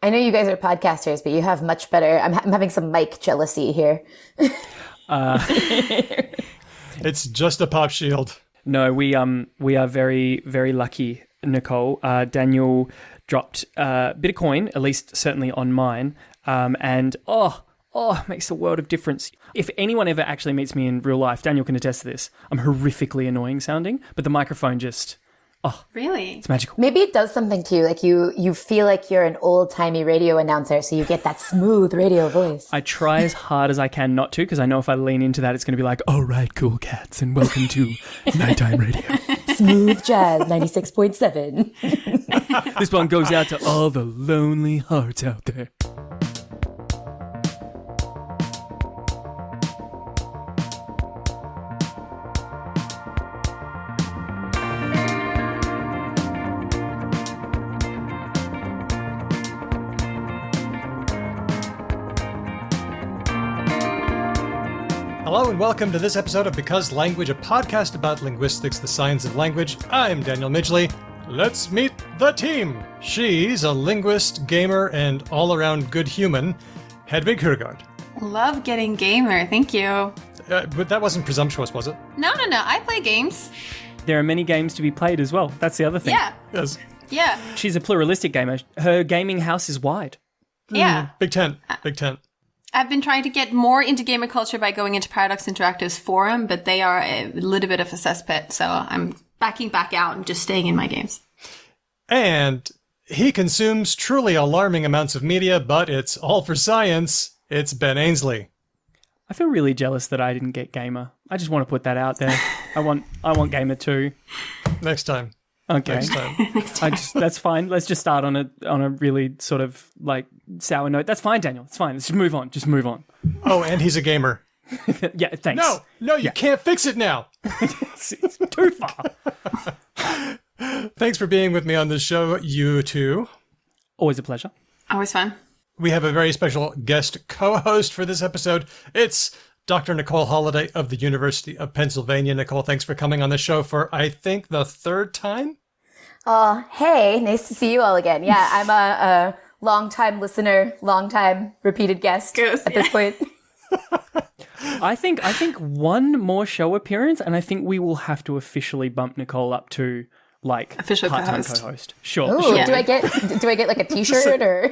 I know you guys are podcasters, but you have much better. I'm having some mic jealousy here. It's just a pop shield. No, we are very, very lucky, Nicole. Daniel dropped a bit of coin, at least certainly on mine, and it makes a world of difference. If anyone ever actually meets me in real life, Daniel can attest to this. I'm horrifically annoying sounding, but the microphone just, really? It's magical. Maybe it does something to you. Like you feel like you're an old-timey radio announcer, so you get that smooth radio voice. I try as hard as I can not to, because I know if I lean into that, it's going to be like, all right, cool cats, and welcome to Nighttime Radio. Smooth jazz, 96.7. This one goes out to all the lonely hearts out there. Hello and welcome to this episode of Because Language, a podcast about linguistics, the science of language. I'm Daniel Midgley. Let's meet the team. She's a linguist, gamer, and all-around good human, Hedvig Hurgard. Love getting gamer, thank you. But that wasn't presumptuous, was it? No, I play games. There are many games to be played as well. That's the other thing. Yeah. Yes. Yeah. She's a pluralistic gamer. Her gaming house is wide. Yeah. Big tent. Big tent. I've been trying to get more into gamer culture by going into Paradox Interactive's forum, but they are a little bit of a cesspit, so I'm backing back out and just staying in my games. And he consumes truly alarming amounts of media, but it's all for science. It's Ben Ainsley. I feel really jealous that I didn't get gamer. I just want to put that out there. I want gamer too. Next time. Okay. Next time. That's fine. Let's just start on a really sort of like sour note. That's fine, Daniel. It's fine. Let's just move on. Oh, and he's a gamer. Yeah, thanks. No, you can't fix it now. It's too far. Thanks for being with me on this show, you two. Always a pleasure. Always fun. We have a very special guest co-host for this episode. It's Dr. Nicole Holliday of the University of Pennsylvania. Nicole, thanks for coming on the show for, I think, the third time? Hey, nice to see you all again. Yeah, I'm a long-time listener, long-time repeated guest at this point. I think one more show appearance, and I think we will have to officially bump Nicole up to like official part-time co-host. Sure. Ooh, sure. do I get like a t-shirt or?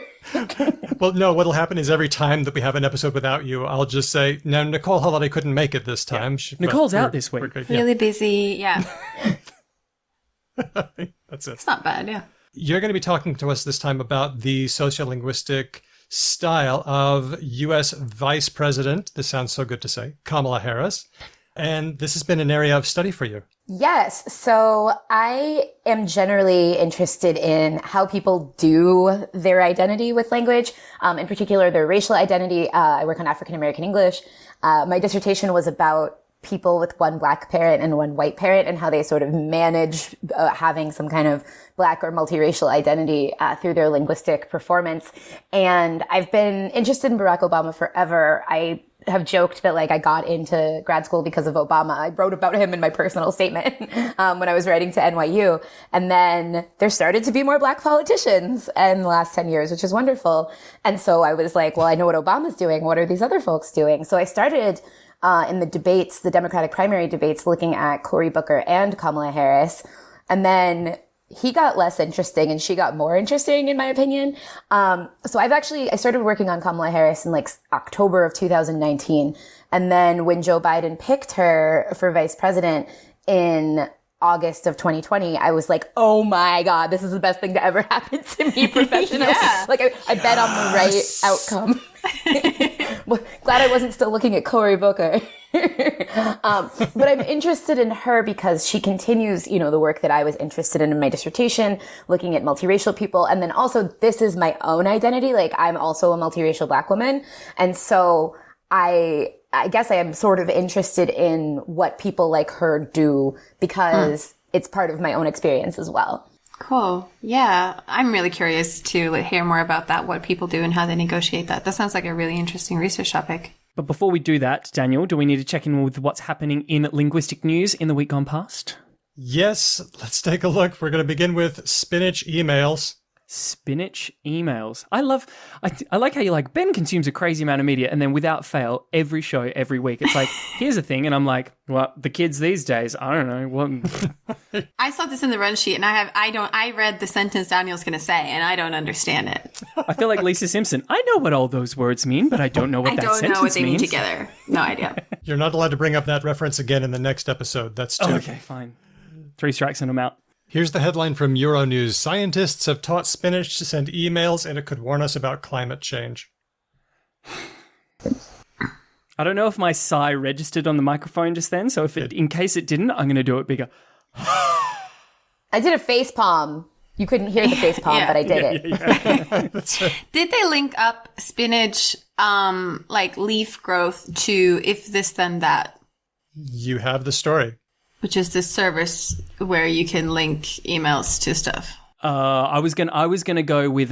Well, no, what'll happen is every time that we have an episode without you, I'll just say, no, Nicole Holliday couldn't make it this time. Yeah. Nicole's out this week. Really busy, yeah. That's it. It's not bad, yeah. You're going to be talking to us this time about the sociolinguistic style of U.S. Vice President, this sounds so good to say, Kamala Harris. And this has been an area of study for you. Yes. So I am generally interested in how people do their identity with language, in particular their racial identity. I work on African American English. My dissertation was about people with one black parent and one white parent and how they sort of manage having some kind of black or multiracial identity through their linguistic performance. And I've been interested in Barack Obama forever. I have joked that like I got into grad school because of Obama. I wrote about him in my personal statement when I was writing to NYU. And then there started to be more black politicians in the last 10 years, which is wonderful. And so I was like, well, I know what Obama's doing. What are these other folks doing? So I started in the debates, the Democratic primary debates, looking at Cory Booker and Kamala Harris. And then he got less interesting and she got more interesting, in my opinion. So I started working on Kamala Harris in like October of 2019. And then when Joe Biden picked her for vice president in August of 2020, I was like, oh my God, this is the best thing to ever happen to me professionally. Yeah. Like I bet on the right outcome. Glad I wasn't still looking at Cory Booker. But I'm interested in her because she continues, the work that I was interested in my dissertation, looking at multiracial people. And then also this is my own identity. Like I'm also a multiracial black woman. And so I guess I am sort of interested in what people like her do because it's part of my own experience as well. Cool. Yeah. I'm really curious to hear more about that, what people do and how they negotiate that. That sounds like a really interesting research topic. But before we do that, Daniel, do we need to check in with what's happening in linguistic news in the week gone past? Yes, let's take a look. We're going to begin with spinach emails. Spinach emails. I like how you're like, Ben consumes a crazy amount of media, and then without fail, every show, every week, it's like, here's a thing, and I'm like, well, the kids these days, I don't know. What? I saw this in the run sheet, and I read the sentence Daniel's going to say, and I don't understand it. I feel like Lisa Simpson. I know what all those words mean, but I don't know what that sentence means. I don't know what they mean together. No idea. You're not allowed to bring up that reference again in the next episode. That's two. Okay, fine. 3 strikes and I'm out. Here's the headline from Euronews. Scientists have taught spinach to send emails, and it could warn us about climate change. I don't know if my sigh registered on the microphone just then, so in case it didn't, I'm going to do it bigger. I did a face palm. You couldn't hear the face palm, but I did it. Did they link up spinach, like leaf growth to if this then that? You have the story. Which is this service where you can link emails to stuff. I was gonna go with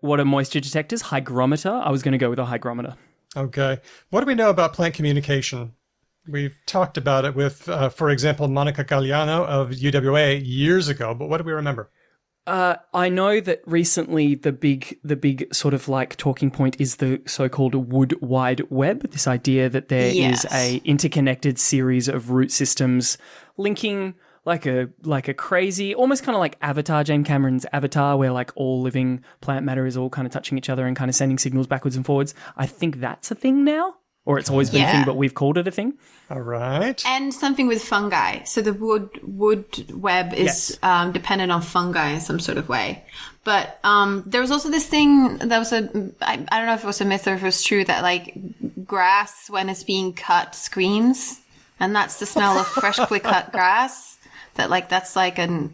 what are moisture detectors? Hygrometer. I was gonna go with a hygrometer. Okay. What do we know about plant communication? We've talked about it with, for example, Monica Galliano of UWA years ago, but what do we remember? I know that recently the big sort of like talking point is the so-called wood wide web. This idea that there is a interconnected series of root systems linking like a crazy, almost kind of like Avatar, James Cameron's Avatar, where like all living plant matter is all kind of touching each other and kind of sending signals backwards and forwards. I think that's a thing now. Or it's always been a thing, but we've called it a thing. All right. And something with fungi. So the wood web is dependent on fungi in some sort of way. But there was also this thing that was I don't know if it was a myth or if it was true, that like grass, when it's being cut, screams. And that's the smell of freshly cut grass. That's like a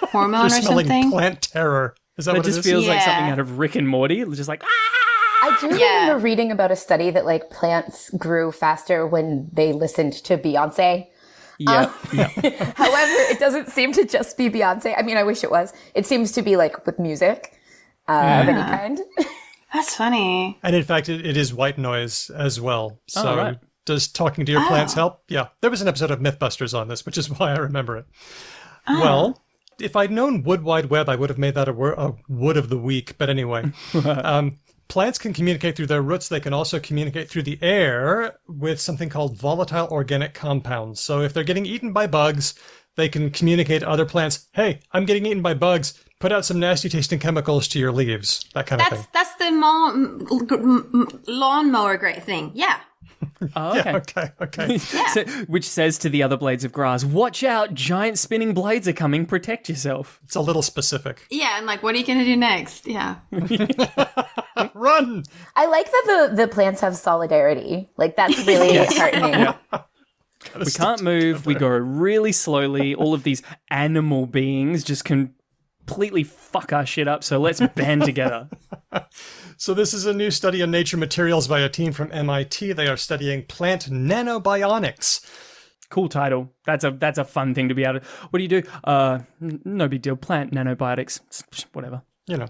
hormone or something. Plant terror. Is that what it is? It just feels like something out of Rick and Morty. It's just like, I do remember reading about a study that like plants grew faster when they listened to Beyonce. Yeah. However, it doesn't seem to just be Beyonce. I mean, I wish it was. It seems to be like with music of any kind. That's funny. And in fact, it is white noise as well. So right. Does talking to your plants help? Yeah. There was an episode of Mythbusters on this, which is why I remember it. Well, if I'd known Wood Wide Web, I would have made that a wood of the week. But anyway, plants can communicate through their roots. They can also communicate through the air with something called volatile organic compounds. So if they're getting eaten by bugs, they can communicate to other plants, hey, I'm getting eaten by bugs. Put out some nasty tasting chemicals to your leaves. That kind of thing. That's the lawnmower great thing. Yeah. Oh, okay. Yeah, okay. So, which says to the other blades of grass, watch out, giant spinning blades are coming, protect yourself. It's a little specific. Yeah, and like, what are you going to do next? Yeah. Run! I like that the plants have solidarity. Like, that's really heartening. Yeah. We can't move, we go really slowly, all of these animal beings just completely fuck our shit up, so let's band together. So this is a new study in Nature Materials by a team from MIT. They are studying plant nanobionics. Cool title. That's a fun thing to be able to... What do you do? No big deal. Plant nanobiotics. Whatever. You know.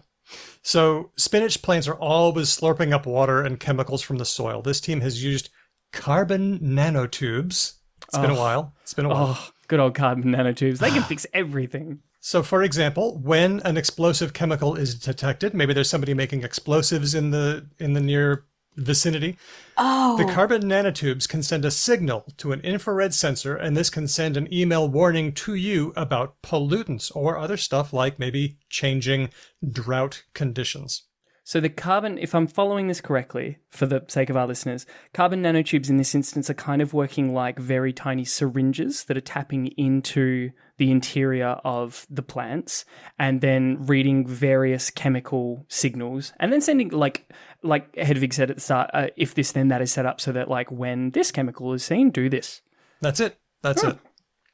So spinach plants are always slurping up water and chemicals from the soil. This team has used carbon nanotubes. It's been a while. Oh, good old carbon nanotubes. They can fix everything. So, for example, when an explosive chemical is detected, maybe there's somebody making explosives in the near vicinity. Oh. The carbon nanotubes can send a signal to an infrared sensor, and this can send an email warning to you about pollutants or other stuff like maybe changing drought conditions. So the carbon, if I'm following this correctly, for the sake of our listeners, carbon nanotubes in this instance are kind of working like very tiny syringes that are tapping into the interior of the plants and then reading various chemical signals and then sending, like Hedvig said at the start, if this then that is set up so that like when this chemical is seen, do this. That's it. That's it.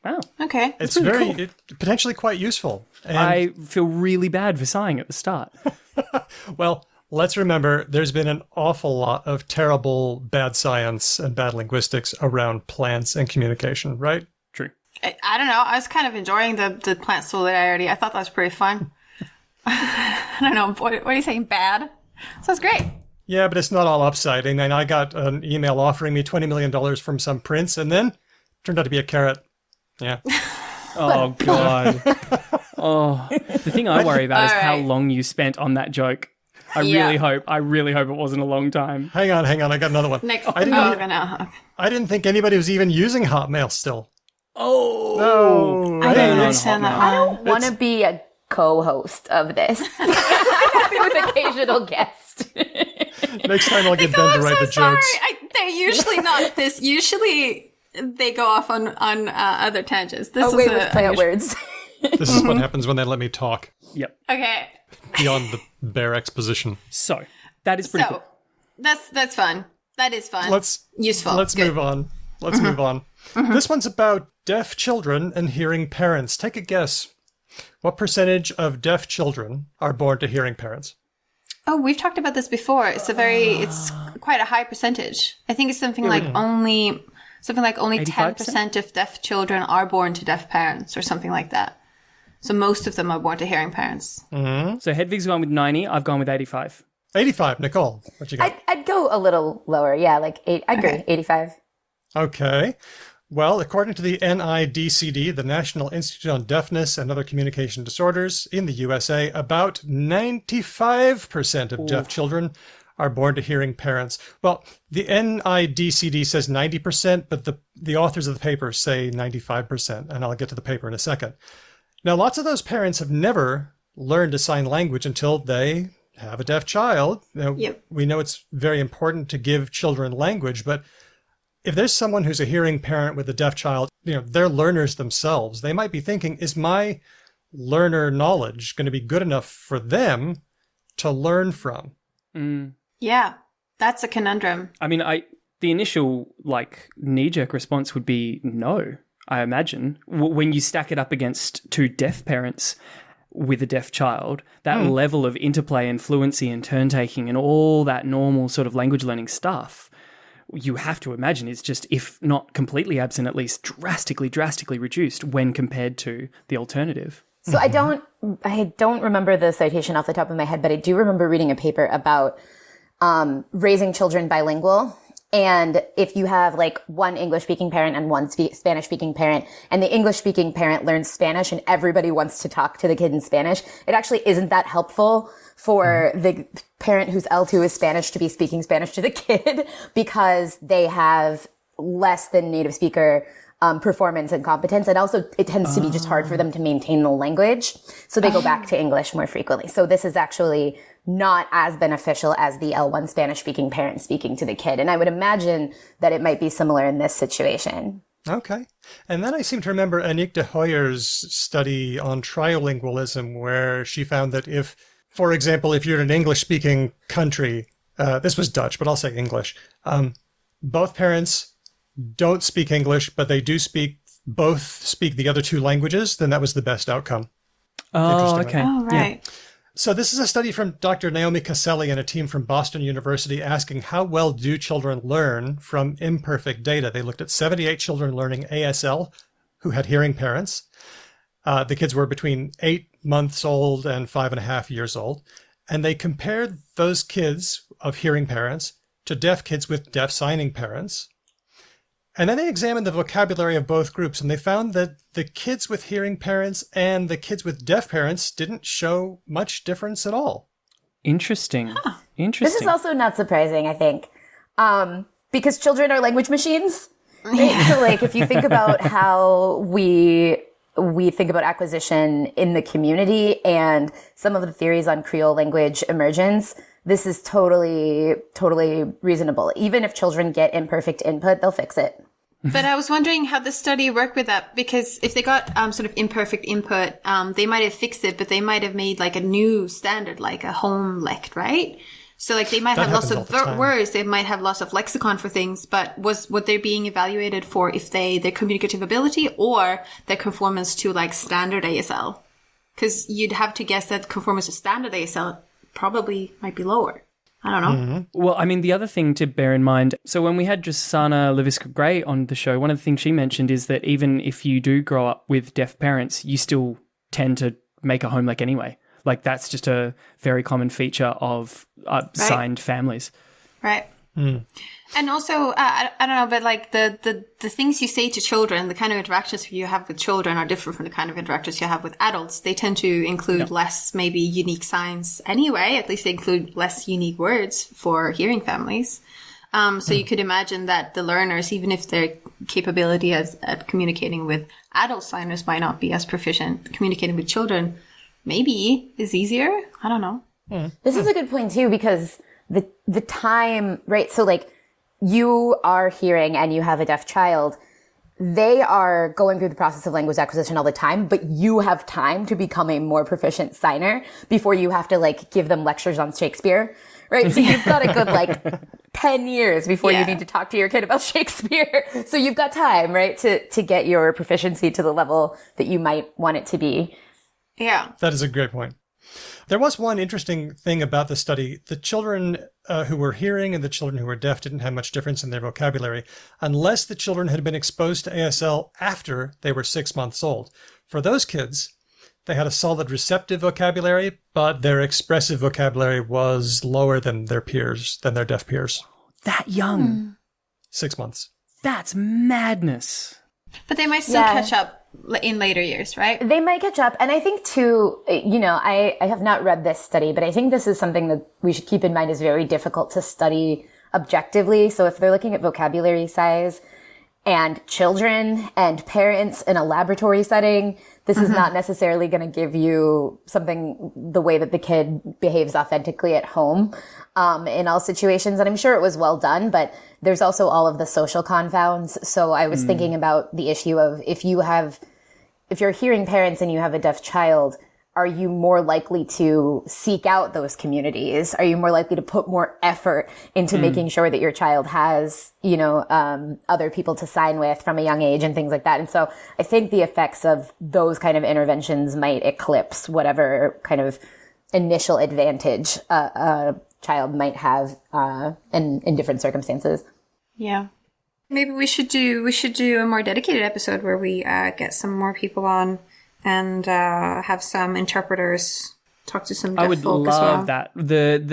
Wow. Okay. It's really cool. Potentially quite useful. And I feel really bad for sighing at the start. Well, let's remember there's been an awful lot of terrible bad science and bad linguistics around plants and communication, right? True. I don't know. I was kind of enjoying the plant solidarity. I thought that was pretty fun. I don't know. What are you saying? Bad? Sounds great. Yeah, but it's not all upside. And I got an email offering me $20 million from some prince and then turned out to be a carrot. Yeah. Oh, God. Oh, the thing I worry about is how long you spent on that joke. I really hope it wasn't a long time. Hang on. I got another one. Next. I didn't think anybody was even using Hotmail still. Oh. No. I don't understand that one. I don't want to be a co-host of this. I'm happy with occasional guest. Next time I'll get Ben to write the jokes. They're usually not this. Usually they go off on other tangents. This Wait, let's play out words. This is what happens when they let me talk Yep. Okay. beyond the bare exposition. So, that is pretty cool. That's fun. That is fun. Useful. Let's move on. Let's move on. This one's about deaf children and hearing parents. Take a guess. What percentage of deaf children are born to hearing parents? Oh, we've talked about this before. It's quite a high percentage. I think it's something like only 10% of deaf children are born to deaf parents or something like that. So most of them are born to hearing parents. Mm-hmm. So Hedvig's gone with 90. I've gone with 85. 85. Nicole, what you got? I'd go a little lower. Yeah, like 8. I agree. 85. Okay. Well, according to the NIDCD, the National Institute on Deafness and Other Communication Disorders in the USA, about 95% of deaf children are born to hearing parents. Well, the NIDCD says 90%, but the authors of the paper say 95%, and I'll get to the paper in a second. Now, lots of those parents have never learned a sign language until they have a deaf child. We know it's very important to give children language, but if there's someone who's a hearing parent with a deaf child, they're learners themselves. They might be thinking, is my learner knowledge going to be good enough for them to learn from? Mm. Yeah, that's a conundrum. I mean, the initial knee-jerk response would be no, I imagine. When you stack it up against two deaf parents with a deaf child, that level of interplay and fluency and turn-taking and all that normal sort of language learning stuff, you have to imagine is just, if not completely absent, at least drastically reduced when compared to the alternative. So I don't remember the citation off the top of my head, but I do remember reading a paper about raising children bilingual. And if you have one English-speaking parent and one Spanish-speaking parent, and the English-speaking parent learns Spanish and everybody wants to talk to the kid in Spanish, it actually isn't that helpful for the parent who's L2 is Spanish to be speaking Spanish to the kid because they have less than native speaker performance and competence. And also it tends to be just hard for them to maintain the language. So they go back to English more frequently. So this is actually not as beneficial as the L1 Spanish speaking parent speaking to the kid. And I would imagine that it might be similar in this situation. Okay. And then I seem to remember Aniek de Hooyer's study on trilingualism, where she found that if, for example, if you're in an English-speaking country, this was Dutch, but I'll say English, both parents don't speak English, but they do both speak the other two languages, then that was the best outcome. Oh, okay. Oh, right. Yeah. So this is a study from Dr. Naomi Caselli and a team from Boston University asking how well do children learn from imperfect data. They looked at 78 children learning ASL who had hearing parents. The kids were between 8 months old and 5.5 years old. And they compared those kids of hearing parents to deaf kids with deaf signing parents. And then they examined the vocabulary of both groups, and they found that the kids with hearing parents and the kids with deaf parents didn't show much difference at all. Interesting. Interesting. This is also not surprising, I think, because children are language machines. Right? So, if you think about how we think about acquisition in the community and some of the theories on Creole language emergence, this is totally reasonable. Even if children get imperfect input, they'll fix it. But I was wondering how the study worked with that, because if they got sort of imperfect input, they might have fixed it, but they might have made a new standard, like a home lect, right? So they might have lots of words, they might have lots of lexicon for things, but was what they're being evaluated for if their communicative ability or their conformance to standard ASL? Because you'd have to guess that conformance to standard ASL probably might be lower. I don't know. Mm-hmm. Well, I mean, the other thing to bear in mind, so when we had Jasana Leviska-Gray on the show, one of the things she mentioned is that even if you do grow up with deaf parents, you still tend to make a home lec anyway. That's just a very common feature of signed families. Right. And also, I don't know, but like the things you say to children, the kind of interactions you have with children are different from the kind of interactions you have with adults. They tend to include less maybe unique signs anyway. At least they include less unique words for hearing families. So you could imagine that the learners, even if their capability at communicating with adult signers might not be as proficient, communicating with children maybe is easier. I don't know. This is a good point too, because the time, right? So like you are hearing and you have a deaf child. They are going through the process of language acquisition all the time, but you have time to become a more proficient signer before you have to like give them lectures on Shakespeare, right? So you've got a good like 10 years before you need to talk to your kid about Shakespeare. So you've got time, right? To get your proficiency to the level that you might want it to be. Yeah. That is a great point. There was one interesting thing about the study. The children who were hearing and the children who were deaf didn't have much difference in their vocabulary unless the children had been exposed to ASL after they were 6 months old. For those kids, they had a solid receptive vocabulary, but their expressive vocabulary was lower than their peers, than their deaf peers. That young. 6 months. That's madness. But they might still catch up in later years, right? They might catch up. And I think too, I have not read this study, but I think this is something that we should keep in mind is very difficult to study objectively. So if they're looking at vocabulary size and children and parents in a laboratory setting, this is not necessarily going to give you something the way that the kid behaves authentically at home in all situations. And I'm sure it was well done, but there's also all of the social confounds. So I was thinking about the issue of if you're hearing parents and you have a deaf child, are you more likely to seek out those communities? Are you more likely to put more effort into making sure that your child has, other people to sign with from a young age and things like that? And so I think the effects of those kind of interventions might eclipse whatever kind of initial advantage a child might have in different circumstances. Yeah. Maybe we should do a more dedicated episode where we get some more people on and have some interpreters talk to some deaf folk as well. I would love that. The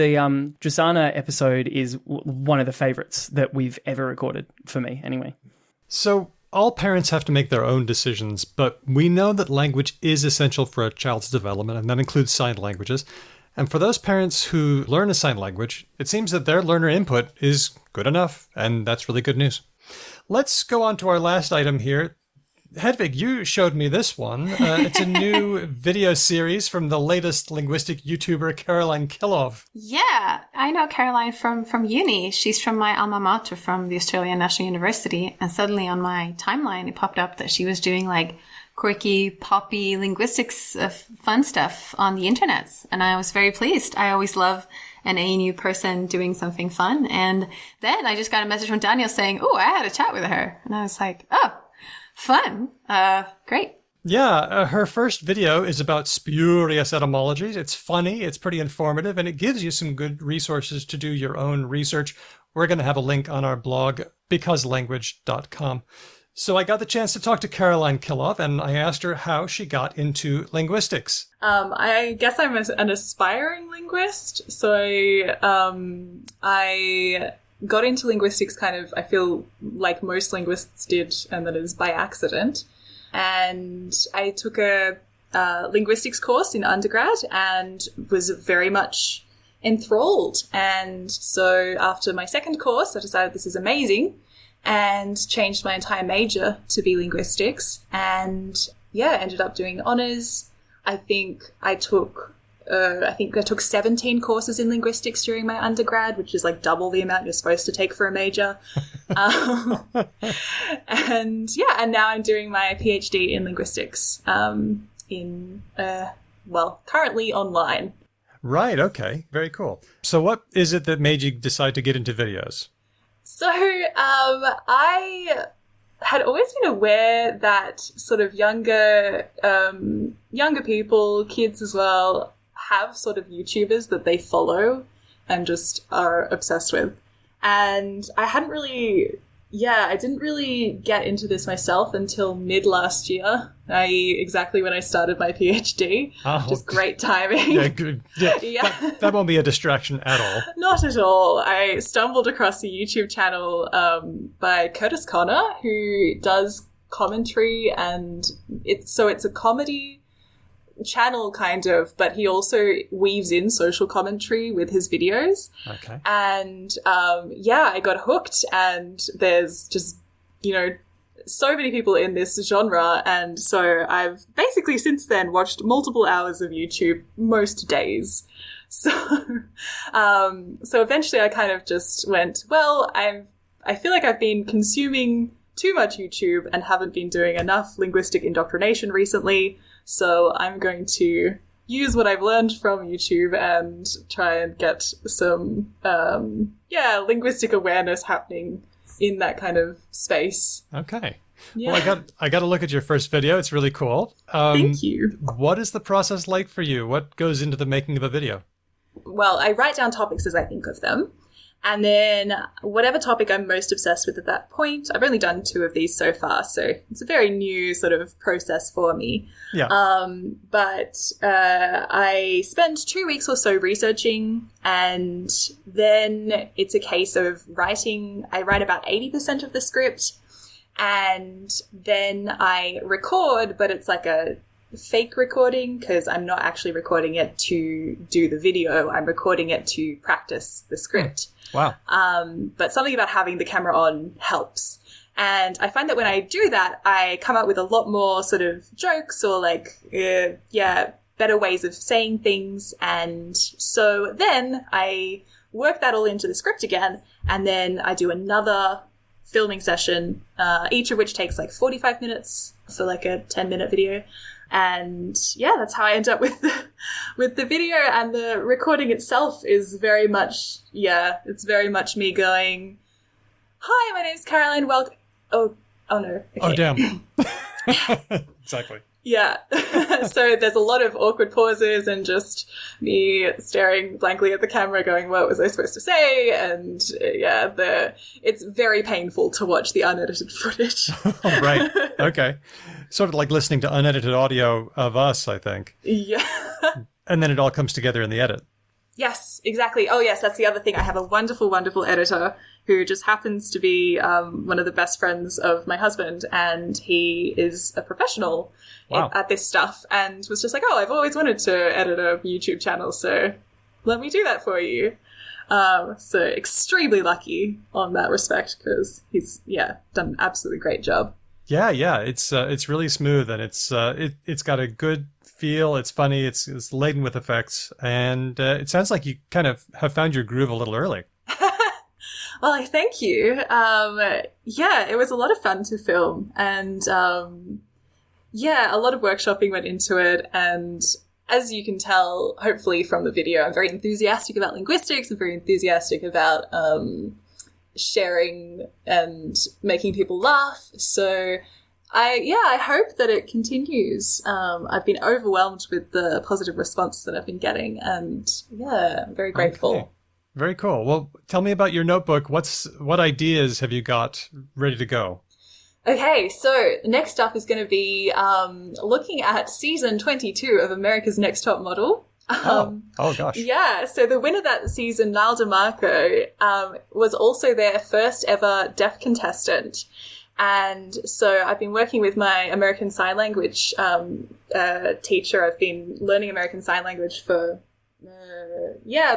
Drasana episode is one of the favorites that we've ever recorded for me, anyway. So all parents have to make their own decisions, but we know that language is essential for a child's development, and that includes sign languages. And for those parents who learn a sign language, it seems that their learner input is good enough, and that's really good news. Let's go on to our last item here. Hedvig, you showed me this one. It's a new video series from the latest linguistic YouTuber, Caroline Kilov. Yeah, I know Caroline from uni. She's from my alma mater from the Australian National University. And suddenly on my timeline, it popped up that she was doing like quirky, poppy linguistics fun stuff on the internet. And I was very pleased. I always love an ANU person doing something fun. And then I just got a message from Daniel saying, oh, I had a chat with her. And I was like, oh, fun. Great. Yeah, her first video is about spurious etymologies. It's funny, it's pretty informative, and it gives you some good resources to do your own research. We're going to have a link on our blog, becauselanguage.com. So I got the chance to talk to Caroline Kilov, and I asked her how she got into linguistics. I guess I'm an aspiring linguist. So I got into linguistics kind of, I feel like most linguists did, and that is by accident. And I took a linguistics course in undergrad and was very much enthralled. And so after my second course, I decided this is amazing and changed my entire major to be linguistics. And yeah, ended up doing honours. I think I took 17 courses in linguistics during my undergrad, which is like double the amount you're supposed to take for a major. And now I'm doing my PhD in linguistics currently online. Right, okay. Very cool. So what is it that made you decide to get into videos? So I had always been aware that sort of younger people, kids as well, have sort of YouTubers that they follow and just are obsessed with. And I hadn't really yeah, I didn't really get into this myself until mid last year, i.e. exactly when I started my PhD. Just great timing. Yeah, good. Yeah, Yeah. that won't be a distraction at all. Not at all. I stumbled across a YouTube channel by Curtis Connor, who does commentary, and it's a comedy channel kind of, but he also weaves in social commentary with his videos. Okay. And I got hooked, and there's just, so many people in this genre, and so I've basically since then watched multiple hours of YouTube most days. So so eventually I kind of just went, well, I feel like I've been consuming too much YouTube and haven't been doing enough linguistic indoctrination recently. So I'm going to use what I've learned from YouTube and try and get some, linguistic awareness happening in that kind of space. Okay. Yeah. Well, I got to look at your first video. It's really cool. Thank you. What is the process like for you? What goes into the making of a video? Well, I write down topics as I think of them. And then whatever topic I'm most obsessed with at that point, I've only done 2 of these so far, so it's a very new sort of process for me. Yeah. But I spend 2 weeks or so researching, and then it's a case of writing. I write about 80% of the script, and then I record, but it's like a fake recording because I'm not actually recording it to do the video. I'm recording it to practice the script. Wow. But something about having the camera on helps. And I find that when I do that, I come up with a lot more sort of jokes or better ways of saying things. And so then I work that all into the script again. And then I do another filming session, each of which takes like 45 minutes for like a 10-minute video. And yeah, that's how I end up with the video, and the recording itself is very much, it's very much me going, "Hi, my name's Caroline. Welcome." Oh no. Okay. Oh damn. Exactly. Yeah. So there's a lot of awkward pauses and just me staring blankly at the camera going, what was I supposed to say? And it's very painful to watch the unedited footage. Right. Okay. Sort of like listening to unedited audio of us, I think. Yeah. And then it all comes together in the edit. Yes, exactly. Oh, yes, that's the other thing. I have a wonderful, wonderful editor who just happens to be one of the best friends of my husband, and he is a professional at this stuff, and was just like, oh, I've always wanted to edit a YouTube channel, so let me do that for you. So extremely lucky on that respect, because he's, done an absolutely great job. Yeah, it's really smooth, and it's got a good feel. It's funny. It's laden with effects, and it sounds like you kind of have found your groove a little early. Well, I thank you. It was a lot of fun to film, and a lot of workshopping went into it. And as you can tell, hopefully from the video, I'm very enthusiastic about linguistics. I'm very enthusiastic about sharing and making people laugh. So I hope that it continues. I've been overwhelmed with the positive response that I've been getting, and I'm very grateful. Okay. Very cool. Well, tell me about your notebook. What ideas have you got ready to go? Okay, so next up is going to be looking at season 22 of America's Next Top Model. Oh gosh. Yeah, so the winner that season, Niall DeMarco, was also their first ever deaf contestant. And so I've been working with my American Sign Language teacher. I've been learning American Sign Language for,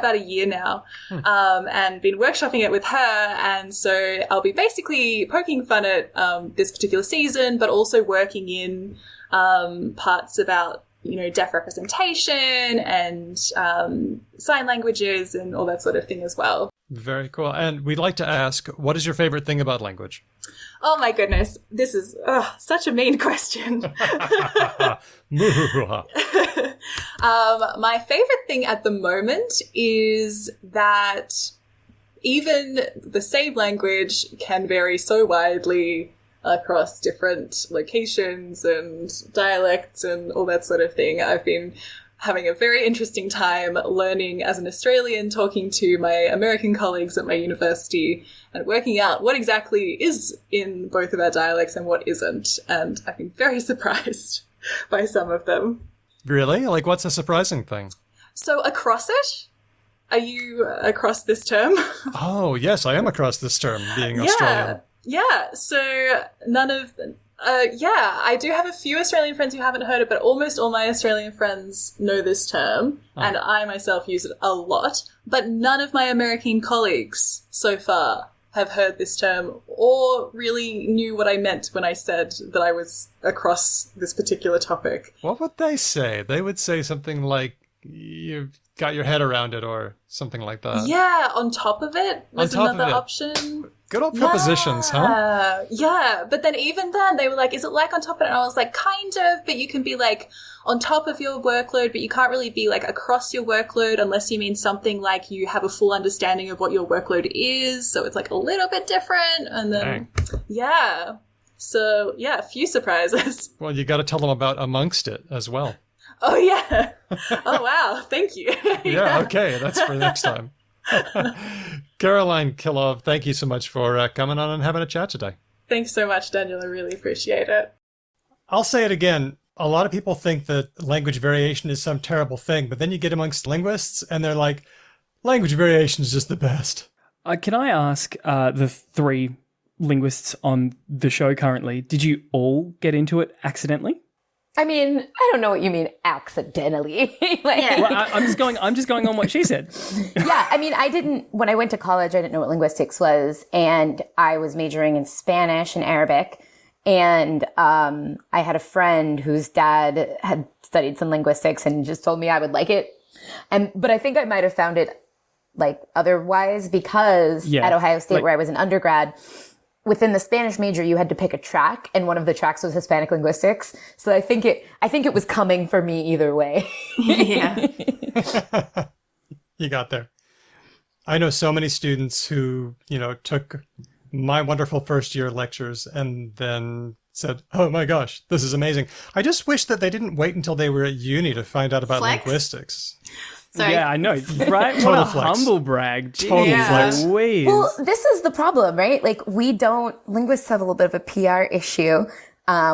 about a year now, and been workshopping it with her. And so I'll be basically poking fun at this particular season, but also working in parts about, deaf representation and sign languages and all that sort of thing as well. Very cool. And we'd like to ask, what is your favorite thing about language? Oh my goodness, this is such a mean question. My favorite thing at the moment is that even the same language can vary so widely across different locations and dialects and all that sort of thing. I've been having a very interesting time learning as an Australian, talking to my American colleagues at my university and working out what exactly is in both of our dialects and what isn't. And I've been very surprised by some of them. Really? Like, what's a surprising thing? So across it? Are you across this term? Oh, yes, I am across this term, being Australian. Yeah. So none of... I do have a few Australian friends who haven't heard it, but almost all my Australian friends know this term, and I myself use it a lot. But none of my American colleagues so far have heard this term or really knew what I meant when I said that I was across this particular topic. What would they say? They would say something like, you've got your head around it, or something like that. Yeah, on top of it was another option. Good old prepositions, huh? Yeah, but then even then they were like, is it like on top of it? And I was like, kind of, but you can be like on top of your workload, but you can't really be like across your workload unless you mean something like you have a full understanding of what your workload is. So it's like a little bit different. And then, yeah. So yeah, a few surprises. Well, you got to tell them about amongst it as well. Oh, yeah. Oh, wow. Thank you. Yeah, okay. That's for next time. Caroline Kilov, thank you so much for coming on and having a chat today. Thanks so much, Daniel. I really appreciate it. I'll say it again. A lot of people think that language variation is some terrible thing, but then you get amongst linguists and they're like, language variation is just the best. Can I ask the three linguists on the show currently, did you all get into it accidentally? I mean, I don't know what you mean accidentally. Well, I'm just going on what she said. Yeah, I mean, when I went to college, I didn't know what linguistics was, and I was majoring in Spanish and Arabic, and I had a friend whose dad had studied some linguistics and just told me I would like it. But I think I might have found it like otherwise because at Ohio State, where I was an undergrad, within the Spanish major, you had to pick a track, and one of the tracks was Hispanic linguistics. So I think it was coming for me either way. Yeah. You got there. I know so many students who, took my wonderful first year lectures and then said, oh my gosh, this is amazing. I just wish that they didn't wait until they were at uni to find out about linguistics. Sorry. Yeah, I know, right? What a flex. humble brag. Total flex. Louise. Well, this is the problem, right? Like, linguists have a little bit of a PR issue,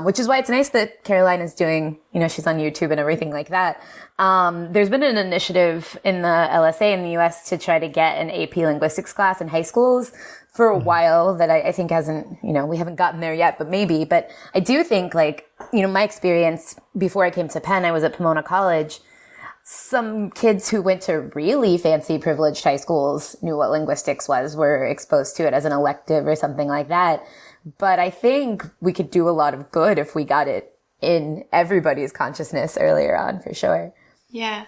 which is why it's nice that Caroline is doing, she's on YouTube and everything like that. There's been an initiative in the LSA in the US to try to get an AP linguistics class in high schools for a while that I think hasn't, we haven't gotten there yet, but maybe. But I do think, my experience before I came to Penn, I was at Pomona College. Some kids who went to really fancy privileged high schools knew what linguistics was, were exposed to it as an elective or something like that. But I think we could do a lot of good if we got it in everybody's consciousness earlier on, for sure. Yeah.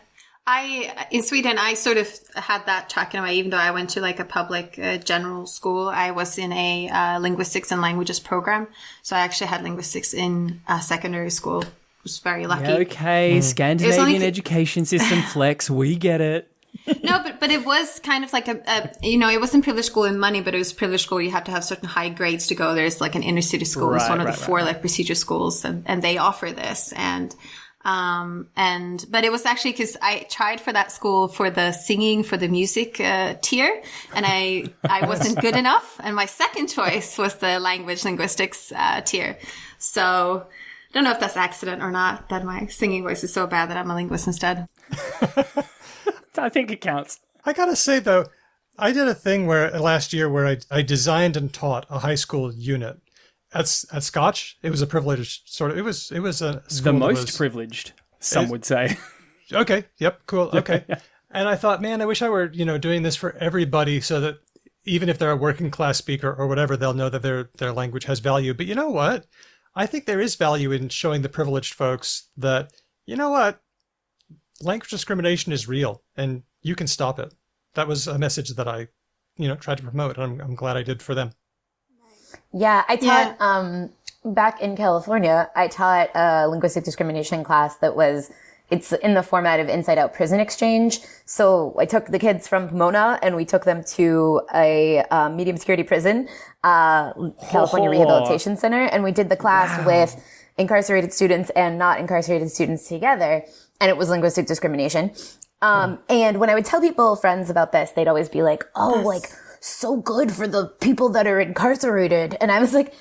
In Sweden, I sort of had that track in a way, even though I went to like a public general school. I was in a linguistics and languages program. So I actually had linguistics in secondary school. Was very lucky. Yeah, okay, Scandinavian education system flex, we get it. No, but it was kind of like it wasn't privileged school in money, but it was privileged school. You have to have certain high grades to go. There's like an inner city school. It's one of the four like procedure schools, and they offer this. But it was actually because I tried for that school for the singing, for the music tier, and I wasn't good enough. And my second choice was the linguistics tier. So I don't know if that's accident or not, that my singing voice is so bad that I'm a linguist instead. I think it counts. I gotta say, though, I did a thing last year where I designed and taught a high school unit. At Scotch, it was a privileged sort of, it was a school. The most privileged, some would say. Okay, yep, cool, okay. And I thought, man, I wish I were, doing this for everybody so that even if they're a working class speaker or whatever, they'll know that their language has value. But you know what? I think there is value in showing the privileged folks that, language discrimination is real and you can stop it. That was a message that I, tried to promote, and I'm glad I did for them. Yeah, I taught, back in California, I taught a linguistic discrimination class it's in the format of Inside Out Prison Exchange. So I took the kids from Pomona and we took them to a medium security prison, California Rehabilitation Center. And we did the class with incarcerated students and not incarcerated students together. and it was linguistic discrimination. And when I would tell friends about this, they'd always be like, oh, like, so good for the people that are incarcerated. And I was like,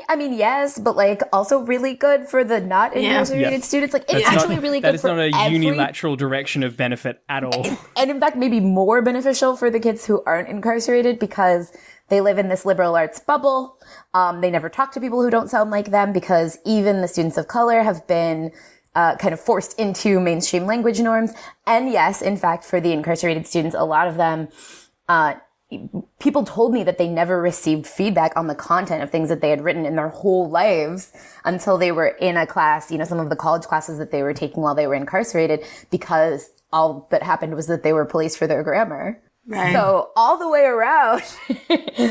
I mean, yes, but like also really good for the not incarcerated students. Like it's actually really good for that is not a unilateral direction of benefit at all. And in fact, maybe more beneficial for the kids who aren't incarcerated because they live in this liberal arts bubble. They never talk to people who don't sound like them because even the students of color have been kind of forced into mainstream language norms. And yes, in fact, for the incarcerated students, a lot of them, people told me that they never received feedback on the content of things that they had written in their whole lives until they were in a class, some of the college classes that they were taking while they were incarcerated, because all that happened was that they were policed for their grammar. Right. So all the way around,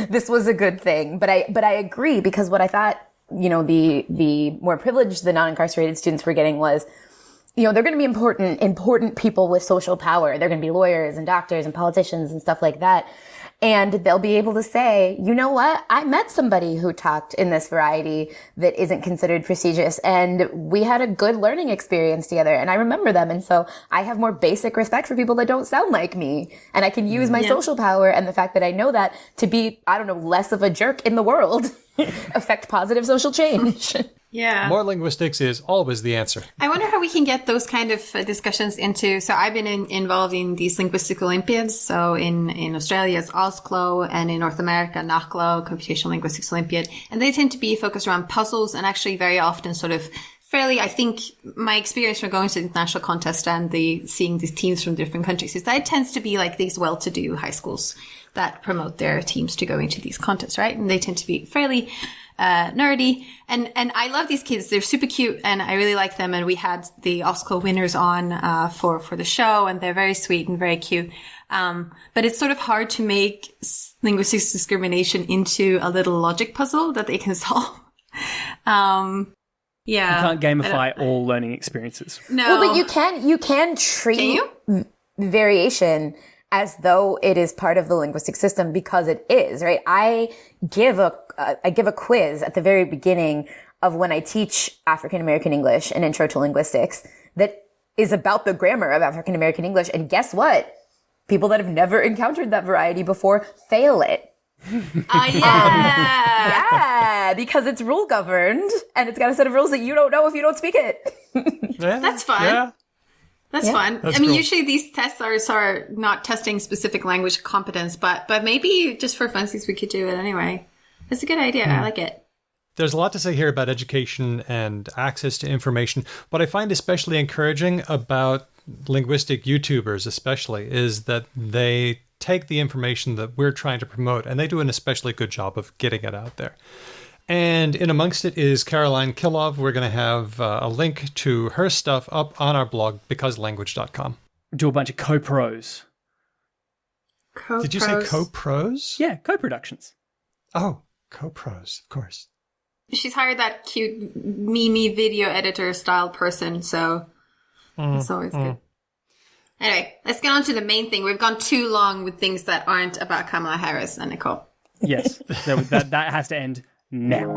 this was a good thing. But I agree, because what I thought, the more privileged the non-incarcerated students were getting was, they're going to be important people with social power. They're going to be lawyers and doctors and politicians and stuff like that. And they'll be able to say, you know what? I met somebody who talked in this variety that isn't considered prestigious, and we had a good learning experience together, and I remember them. And so I have more basic respect for people that don't sound like me. And I can use my social power and the fact that I know that to be, less of a jerk in the world, affect positive social change. Yeah. More linguistics is always the answer. I wonder how we can get those kind of discussions into. So I've been involved in these linguistic Olympiads. So in Australia, it's OSCLO, and in North America, NACLO, Computational Linguistics Olympiad. And they tend to be focused around puzzles, and actually very often sort of fairly, I think my experience from going to the international contest and seeing these teams from different countries is that it tends to be like these well-to-do high schools that promote their teams to go into these contests, right? And they tend to be fairly nerdy. And I love these kids. They're super cute and I really like them. And we had the OSCLO winners on, for the show, and they're very sweet and very cute. But it's sort of hard to make linguistics discrimination into a little logic puzzle that they can solve. Yeah. You can't gamify all learning experiences. No. Well, but you can treat variation as though it is part of the linguistic system, because it is, right? I give a quiz at the very beginning of when I teach African American English, an intro to linguistics, that is about the grammar of African American English. And guess what? People that have never encountered that variety before fail it. Yeah, because it's rule governed and it's got a set of rules that you don't know if you don't speak it. That's fun. Yeah. That's fun. That's I mean, cool. Usually these tests are not testing specific language competence, but maybe just for funsies we could do it anyway. It's a good idea. I like it. There's a lot to say here about education and access to information. What I find especially encouraging about linguistic YouTubers especially is that they take the information that we're trying to promote and they do an especially good job of getting it out there. And in amongst it is Caroline Kilov. We're going to have a link to her stuff up on our blog, becauselanguage.com. Do a bunch of co-pros. Did you say co-pros? Yeah, co-productions. Oh, co-pros, of course. She's hired that cute meme video editor style person, so it's always good. Anyway, let's get on to the main thing. We've gone too long with things that aren't about Kamala Harris and Nicole. Yes, that has to end now.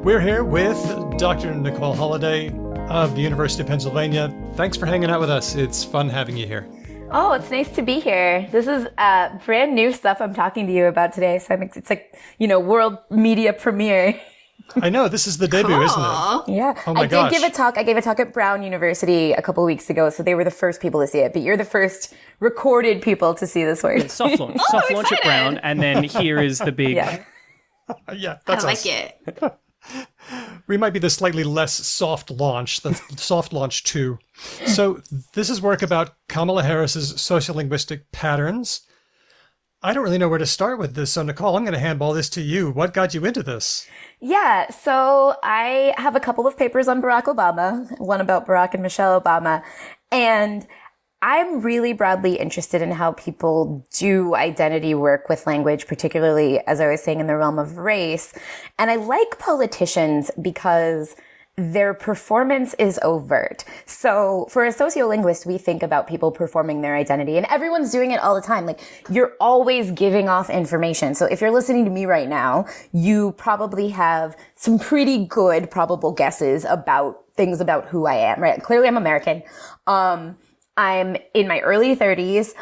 We're here with Dr. Nicole Holliday of the University of Pennsylvania. Thanks for hanging out with us. It's fun having you here. Oh, it's nice to be here. This is brand new stuff I'm talking to you about today. So it's like, world media premiere. I know, this is the debut, isn't it? Yeah. Oh my I gosh. did give a talk. I gave a talk at Brown University a couple weeks ago, so they were the first people to see it. But you're the first recorded people to see this work. Soft launch. Soft launch at Brown, and then here is the big... Yeah, that's I like us. it. We might be the slightly less soft launch, the soft launch 2. So this is work about Kamala Harris's sociolinguistic patterns. I don't really know where to start with this. So Nicole, I'm going to handball this to you. What got you into this? Yeah, so I have a couple of papers on Barack Obama, one about Barack and Michelle Obama, and I'm really broadly interested in how people do identity work with language, particularly, as I was saying, in the realm of race. And I like politicians because their performance is overt. So for a sociolinguist, we think about people performing their identity, and everyone's doing it all the time. Like, you're always giving off information. So if you're listening to me right now, you probably have some pretty good probable guesses about things about who I am, right? Clearly I'm American. I'm in my early 30s.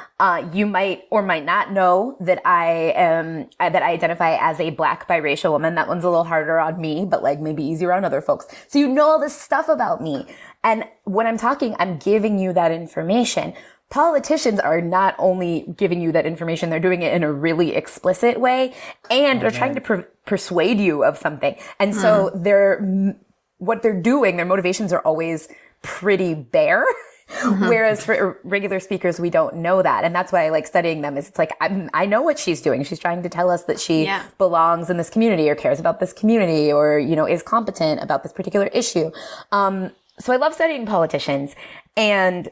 You might or might not know that I identify as a Black biracial woman. That one's a little harder on me, but like maybe easier on other folks. So you know all this stuff about me. And when I'm talking, I'm giving you that information. Politicians are not only giving you that information, they're doing it in a really explicit way, and they're trying to persuade you of something. And so what they're doing, their motivations are always pretty bare. Whereas for regular speakers, we don't know that. And that's why I like studying them, is it's like, I know what she's doing. She's trying to tell us that she belongs in this community, or cares about this community, or, you know, is competent about this particular issue. So I love studying politicians. And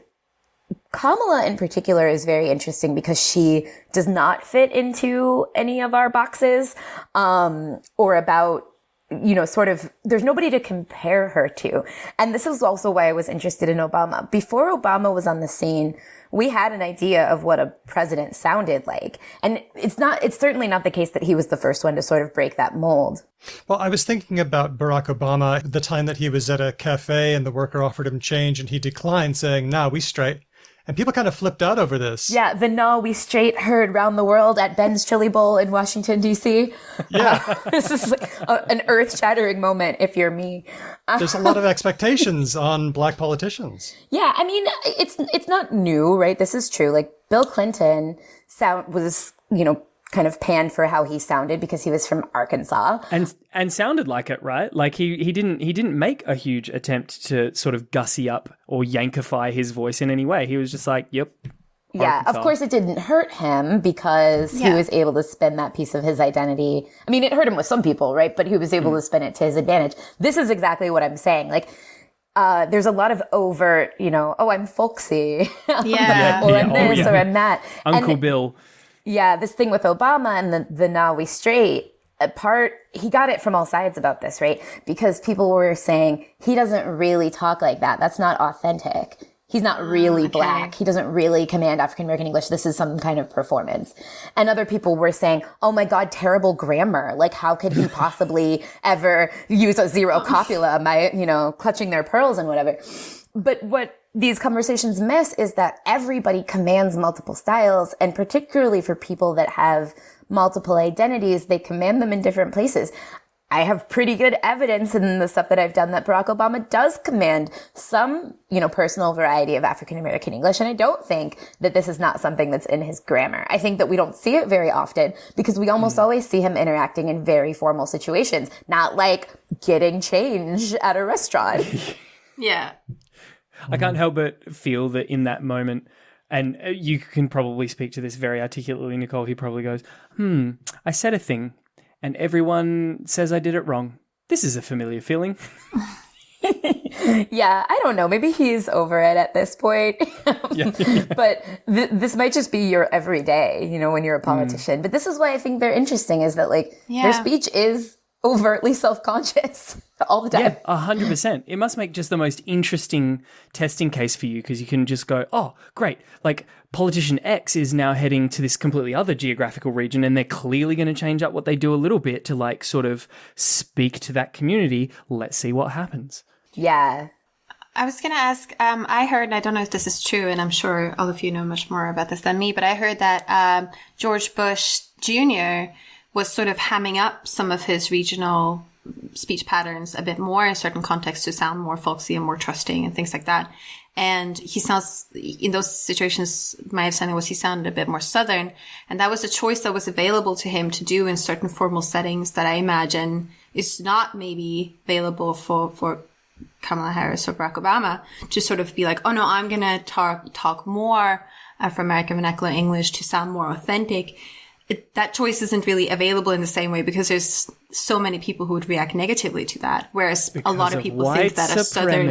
Kamala in particular is very interesting because she does not fit into any of our boxes, or about, you know, sort of, there's nobody to compare her to. And this is also why I was interested in Obama. Before Obama was on the scene, we had an idea of what a president sounded like. And it's certainly not the case that he was the first one to sort of break that mold. Well, I was thinking about Barack Obama, the time that he was at a cafe and the worker offered him change and he declined, saying, "Nah, we straight." And people kind of flipped out over this. Yeah, the "No, we straight" heard round the world at Ben's Chili Bowl in Washington, D.C. Yeah. This is like an earth-shattering moment if you're me. There's a lot of expectations on Black politicians. Yeah, I mean, it's not new, right? This is true. Like, Bill Clinton was, you know, kind of panned for how he sounded because he was from Arkansas. And sounded like it, right? Like he didn't make a huge attempt to sort of gussy up or yankify his voice in any way. He was just like, yep. Yeah, Arkansas. of course it didn't hurt him because he was able to spin that piece of his identity. I mean, it hurt him with some people, right? But he was able to spin it to his advantage. This is exactly what I'm saying. Like, there's a lot of overt, you know, oh, I'm folksy. Or I'm this, or I'm that. Uncle Bill. Yeah, this thing with Obama and the "Nah, we straight" he got it from all sides about this, right? Because people were saying, he doesn't really talk like that. That's not authentic. He's not really Black. He doesn't really command African American English. This is some kind of performance. And other people were saying, oh my God, terrible grammar. Like, how could he possibly ever use a zero copula by, you know, clutching their pearls and whatever. But what these conversations miss is that everybody commands multiple styles, and particularly for people that have multiple identities, they command them in different places. I have pretty good evidence in the stuff that I've done that Barack Obama does command some, you know, personal variety of African American English. And I don't think that this is not something that's in his grammar. I think that we don't see it very often because we almost always see him interacting in very formal situations, not like getting change at a restaurant. Yeah. I can't help but feel that in that moment, and you can probably speak to this very articulately, Nicole, he probably goes, I said a thing and everyone says I did it wrong. This is a familiar feeling. Yeah, I don't know. Maybe he's over it at this point. But this might just be your everyday, you know, when you're a politician. But this is why I think they're interesting, is that, like, their speech is overtly self-conscious all the time. Yeah, 100%. It must make just the most interesting testing case for you, because you can just go, oh, great. Like, politician X is now heading to this completely other geographical region, and they're clearly going to change up what they do a little bit to, like, sort of speak to that community. Let's see what happens. Yeah. I was going to ask, I heard, and I don't know if this is true, and I'm sure all of you know much more about this than me, but I heard that George Bush Jr. was sort of hamming up some of his regional speech patterns a bit more in certain contexts to sound more folksy and more trusting and things like that. And he sounds, in those situations, my understanding was he sounded a bit more Southern. And that was a choice that was available to him to do in certain formal settings that I imagine is not maybe available for Kamala Harris or Barack Obama, to sort of be like, oh no, I'm going to talk more for American vernacular English to sound more authentic. That choice isn't really available in the same way because there's so many people who would react negatively to that. Whereas a lot of people think that a Southern,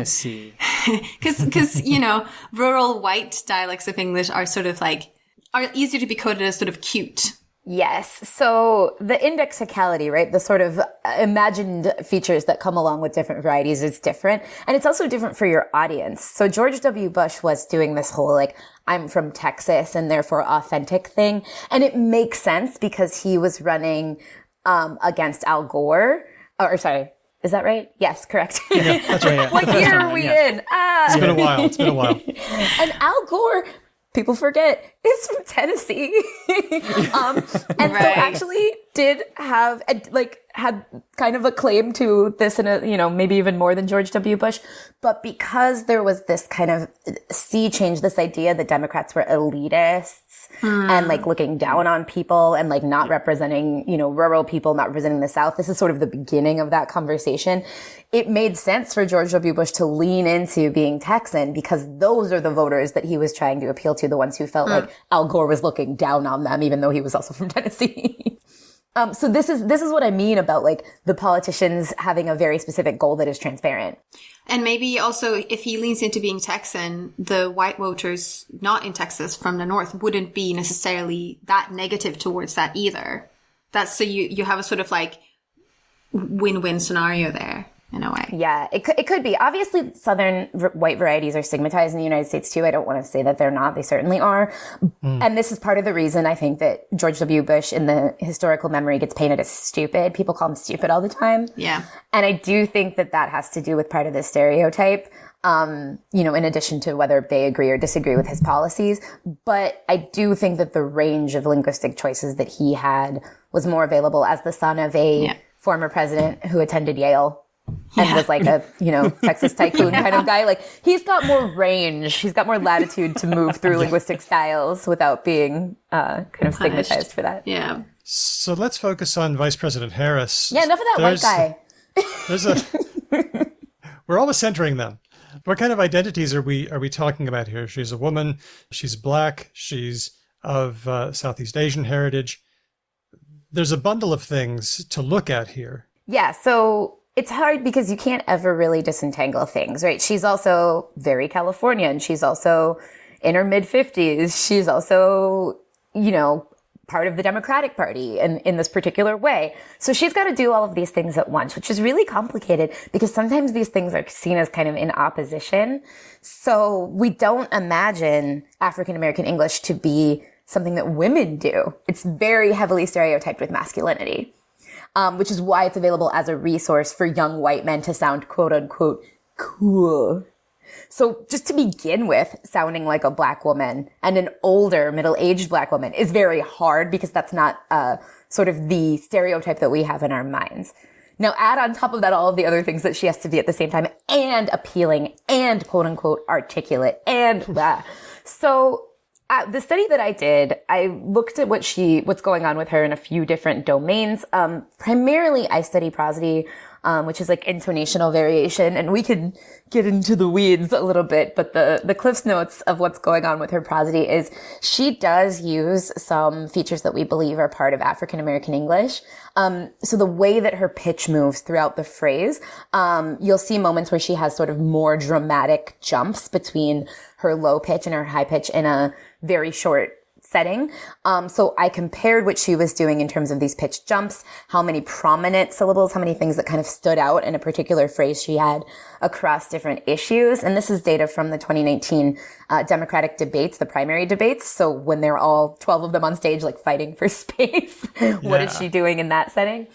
because, you know, rural white dialects of English are sort of like, are easier to be coded as sort of cute Yes. So the indexicality, right? The sort of imagined features that come along with different varieties is different. And it's also different for your audience. So George W. Bush was doing this whole like, I'm from Texas and therefore authentic thing. And it makes sense because he was running against Al Gore. Or sorry, is that right? Yes, correct. Yeah, that's right. Yeah. What year are we in? It's been a while. It's been a while. And Al Gore, people forget, is from Tennessee. And so actually did have, had kind of a claim to this in a, maybe even more than George W. Bush. But because there was this kind of sea change, this idea that Democrats were elitists and like looking down on people and like not representing, rural people, not representing the South. This is sort of the beginning of that conversation. It made sense for George W. Bush to lean into being Texan because those are the voters that he was trying to appeal to, the ones who felt like Al Gore was looking down on them, even though he was also from Tennessee. So this is what I mean about like the politicians having a very specific goal that is transparent. And maybe also if he leans into being Texan, the white voters not in Texas from the North wouldn't be necessarily that negative towards that either. That's so you have a sort of like win-win scenario there. In a way. Yeah, it could be. Obviously, Southern white varieties are stigmatized in the United States too. I don't want to say that they're not. They certainly are. And this is part of the reason I think that George W. Bush in the historical memory gets painted as stupid. People call him stupid all the time. Yeah. And I do think that has to do with part of this stereotype, in addition to whether they agree or disagree with his policies. But I do think that the range of linguistic choices that he had was more available as the son of a former president who attended Yale. And was like a, Texas tycoon kind of guy. Like, he's got more range. He's got more latitude to move through linguistic styles without being kind of stigmatized for that. Yeah. So let's focus on Vice President Harris. Yeah, enough of that white guy. We're always centering them. What kind of identities are we talking about here? She's a woman. She's Black. She's of Southeast Asian heritage. There's a bundle of things to look at here. Yeah, so it's hard because you can't ever really disentangle things, right? She's also very Californian. She's also in her mid-50s. She's also, part of the Democratic Party in this particular way. So she's got to do all of these things at once, which is really complicated because sometimes these things are seen as kind of in opposition. So we don't imagine African American English to be something that women do. It's very heavily stereotyped with masculinity. Which is why it's available as a resource for young white men to sound quote unquote cool. So just to begin with, sounding like a Black woman and an older middle-aged Black woman is very hard because that's not sort of the stereotype that we have in our minds. Now add on top of that all of the other things that she has to be at the same time and appealing and quote unquote articulate and blah. So the study that I did, I looked at what's going on with her in a few different domains. Primarily, I study prosody, which is like intonational variation, and we could get into the weeds a little bit, but the Cliff's Notes of what's going on with her prosody is she does use some features that we believe are part of African American English. So the way that her pitch moves throughout the phrase, you'll see moments where she has sort of more dramatic jumps between her low pitch and her high pitch in a very short setting. So I compared what she was doing in terms of these pitch jumps, how many prominent syllables, how many things that kind of stood out in a particular phrase she had across different issues. And this is data from the 2019 Democratic debates, the primary debates. So when they're all 12 of them on stage, like fighting for space, what is she doing in that setting?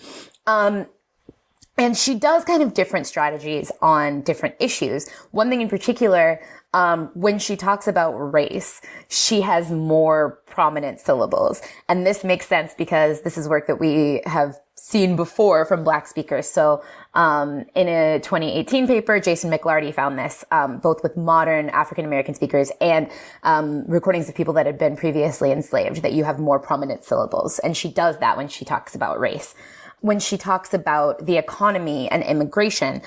And she does kind of different strategies on different issues. One thing in particular, when she talks about race, she has more prominent syllables. And this makes sense because this is work that we have seen before from Black speakers. So in a 2018 paper, Jason McLarty found this, both with modern African American speakers and recordings of people that had been previously enslaved, that you have more prominent syllables. And she does that when she talks about race. When she talks about the economy and immigration,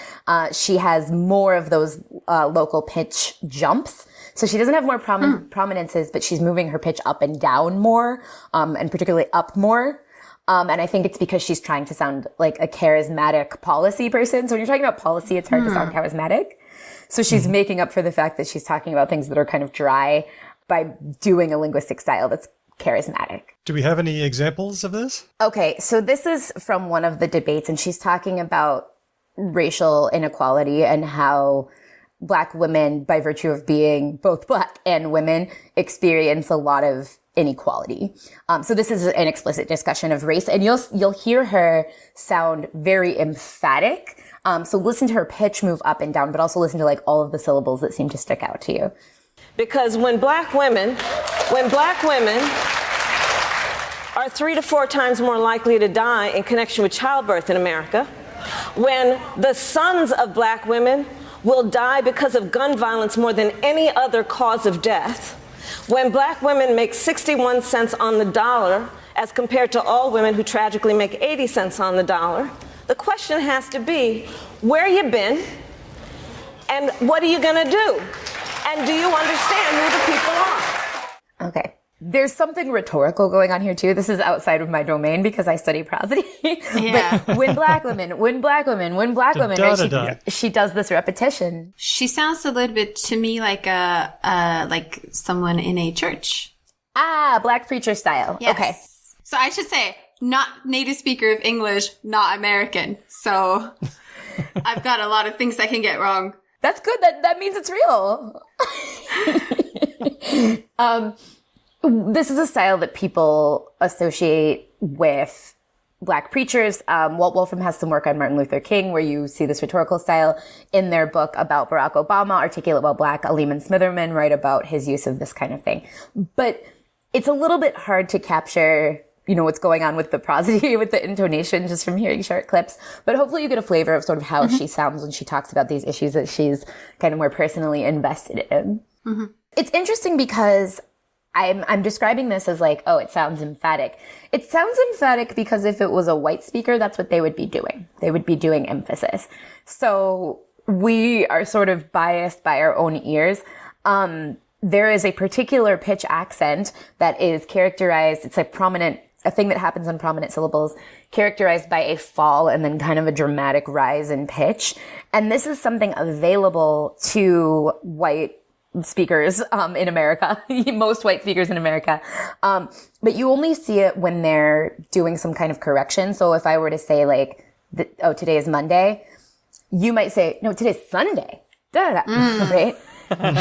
she has more of those local pitch jumps. So she doesn't have more prominences, but she's moving her pitch up and down more, and particularly up more. And I think it's because she's trying to sound like a charismatic policy person. So when you're talking about policy, it's hard to sound charismatic. So she's making up for the fact that she's talking about things that are kind of dry by doing a linguistic style that's charismatic. Do we have any examples of this? Okay, so this is from one of the debates, and she's talking about racial inequality and how Black women, by virtue of being both Black and women, experience a lot of inequality. So this is an explicit discussion of race, and you'll hear her sound very emphatic. So listen to her pitch move up and down, but also listen to like all of the syllables that seem to stick out to you. Because when black women are 3 to 4 times more likely to die in connection with childbirth in America, when the sons of Black women will die because of gun violence more than any other cause of death, when Black women make 61 cents on the dollar as compared to all women who tragically make 80 cents on the dollar, the question has to be, where you been and what are you going to do? And do you understand who the people are? Okay. There's something rhetorical going on here too. This is outside of my domain because I study prosody. Yeah. But when black women, right, she does this repetition. She sounds a little bit to me like like someone in a church. Black preacher style. Yes. Okay. So I should say, not native speaker of English, not American. So I've got a lot of things I can get wrong. That's good. That means it's real. This is a style that people associate with Black preachers. Walt Wolfram has some work on Martin Luther King where you see this rhetorical style. In their book about Barack Obama, Articulate While Black, Aleem and Smitherman write about his use of this kind of thing. But it's a little bit hard to capture, what's going on with the prosody, with the intonation, just from hearing short clips. But hopefully you get a flavor of sort of how she sounds when she talks about these issues that she's kind of more personally invested in. Mm-hmm. It's interesting because I'm describing this as like, oh, it sounds emphatic. It sounds emphatic because if it was a white speaker, that's what they would be doing. They would be doing emphasis. So we are sort of biased by our own ears. There is a particular pitch accent that is characterized, it's a thing that happens on prominent syllables, characterized by a fall and then kind of a dramatic rise in pitch. And this is something available to white speakers in America, most white speakers in America. But you only see it when they're doing some kind of correction. So if I were to say like, today is Monday, you might say, no, today's Sunday. Right?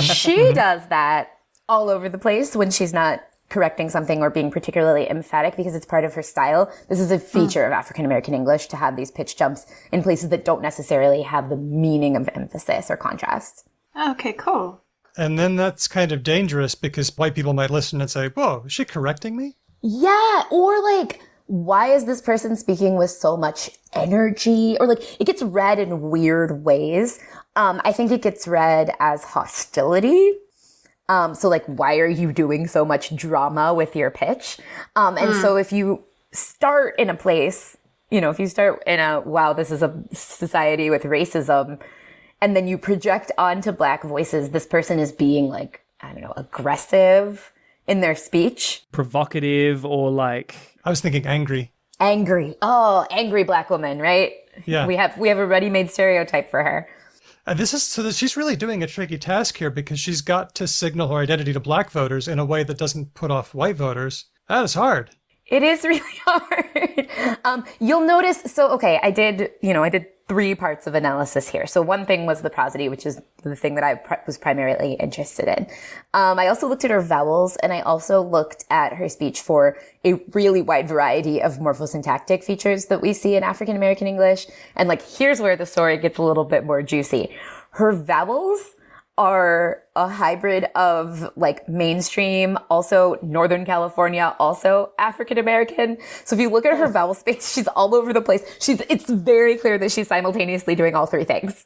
She does that all over the place when she's not correcting something or being particularly emphatic because it's part of her style. This is a feature of African American English to have these pitch jumps in places that don't necessarily have the meaning of emphasis or contrast. Okay, cool. And then that's kind of dangerous because white people might listen and say, whoa, is she correcting me? Yeah, or like, why is this person speaking with so much energy? Or like, it gets read in weird ways. I think it gets read as hostility. So like, why are you doing so much drama with your pitch? And so if you start in a place, if you start in wow, this is a society with racism, and then you project onto Black voices, this person is being like, I don't know, aggressive in their speech. Provocative or like... I was thinking angry. Angry. Oh, angry Black woman, right? Yeah. We have a ready-made stereotype for her. She's really doing a tricky task here because she's got to signal her identity to Black voters in a way that doesn't put off white voters. That is hard. It is really hard. You'll notice, I did 3 parts of analysis here. So one thing was the prosody, which is the thing that I was primarily interested in. I also looked at her vowels, and I also looked at her speech for a really wide variety of morphosyntactic features that we see in African American English. And here's where the story gets a little bit more juicy. Her vowels are a hybrid of mainstream, also Northern California, also African American. So if you look at her vowel space, she's all over the place. It's very clear that she's simultaneously doing all 3 things.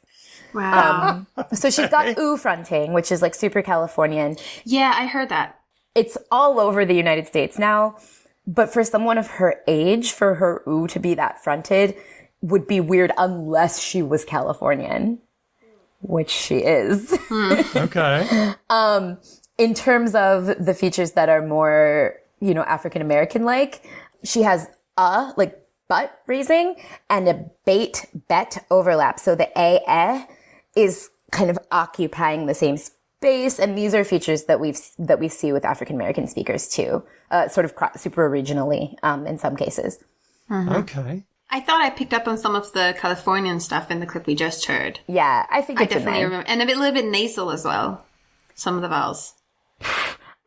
Wow. So she's got ooh fronting, which is super Californian. Yeah, I heard that. It's all over the United States now. But for someone of her age, for her ooh to be that fronted would be weird unless she was Californian. Which she is. Okay. In terms of the features that are more, African-American-like, she has butt raising and a bet overlap. So the is kind of occupying the same base, and these are features that we see with African American speakers too, sort of super regionally in some cases. Okay. I thought I picked up on some of the Californian stuff in the clip we just heard. Yeah, I think it's definitely remember, and little bit nasal as well. Some of the vowels.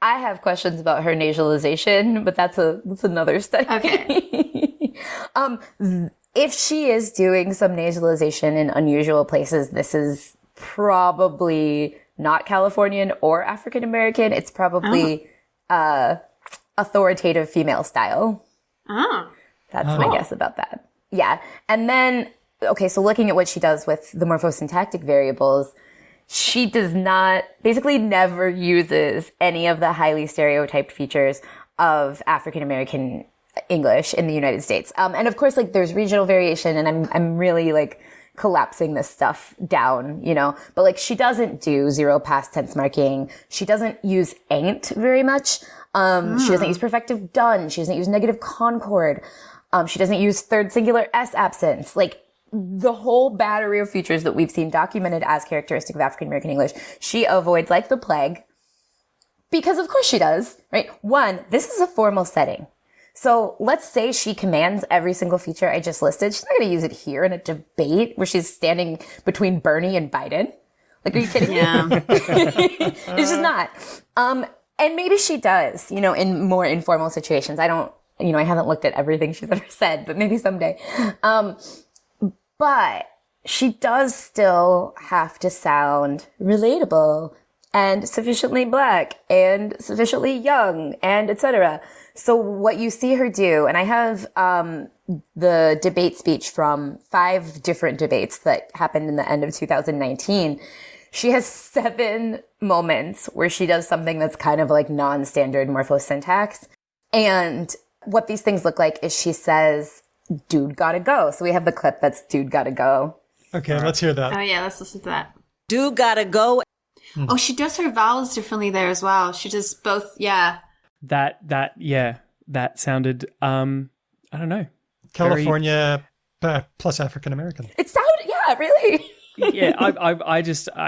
I have questions about her nasalization, but that's another study. Okay. If she is doing some nasalization in unusual places, this is probably not Californian or African American. It's probably authoritative female style. Oh. That's my guess about that. Yeah. And then, okay, so looking at what she does with the morphosyntactic variables, she does basically never uses any of the highly stereotyped features of African American English in the United States. And of course, like, there's regional variation, and I'm really like collapsing this stuff down, but like, she doesn't do zero past tense marking. She doesn't use ain't very much. She doesn't use perfective done. She doesn't use negative concord. She doesn't use third singular S absence. Like, the whole battery of features that we've seen documented as characteristic of African American English, she avoids like the plague. Because of course she does, right? One, this is a formal setting. So let's say she commands every single feature I just listed. She's not going to use it here in a debate where she's standing between Bernie and Biden. Like, are you kidding me? Yeah. It's just not. And maybe she does, in more informal situations. I haven't looked at everything she's ever said, but maybe someday. But she does still have to sound relatable and sufficiently Black and sufficiently young and etc. So what you see her do, and I have the debate speech from 5 different debates that happened in the end of 2019. She has 7 moments where she does something that's kind of like non-standard morphosyntax. And what these things look like is she says, dude gotta go. So we have the clip that's dude gotta go. Okay, let's hear that. Oh yeah, let's listen to that. Do gotta go. Oh, she does her vowels differently there as well. She does both, yeah. That sounded, I don't know. California plus African American. It sounded, yeah, really.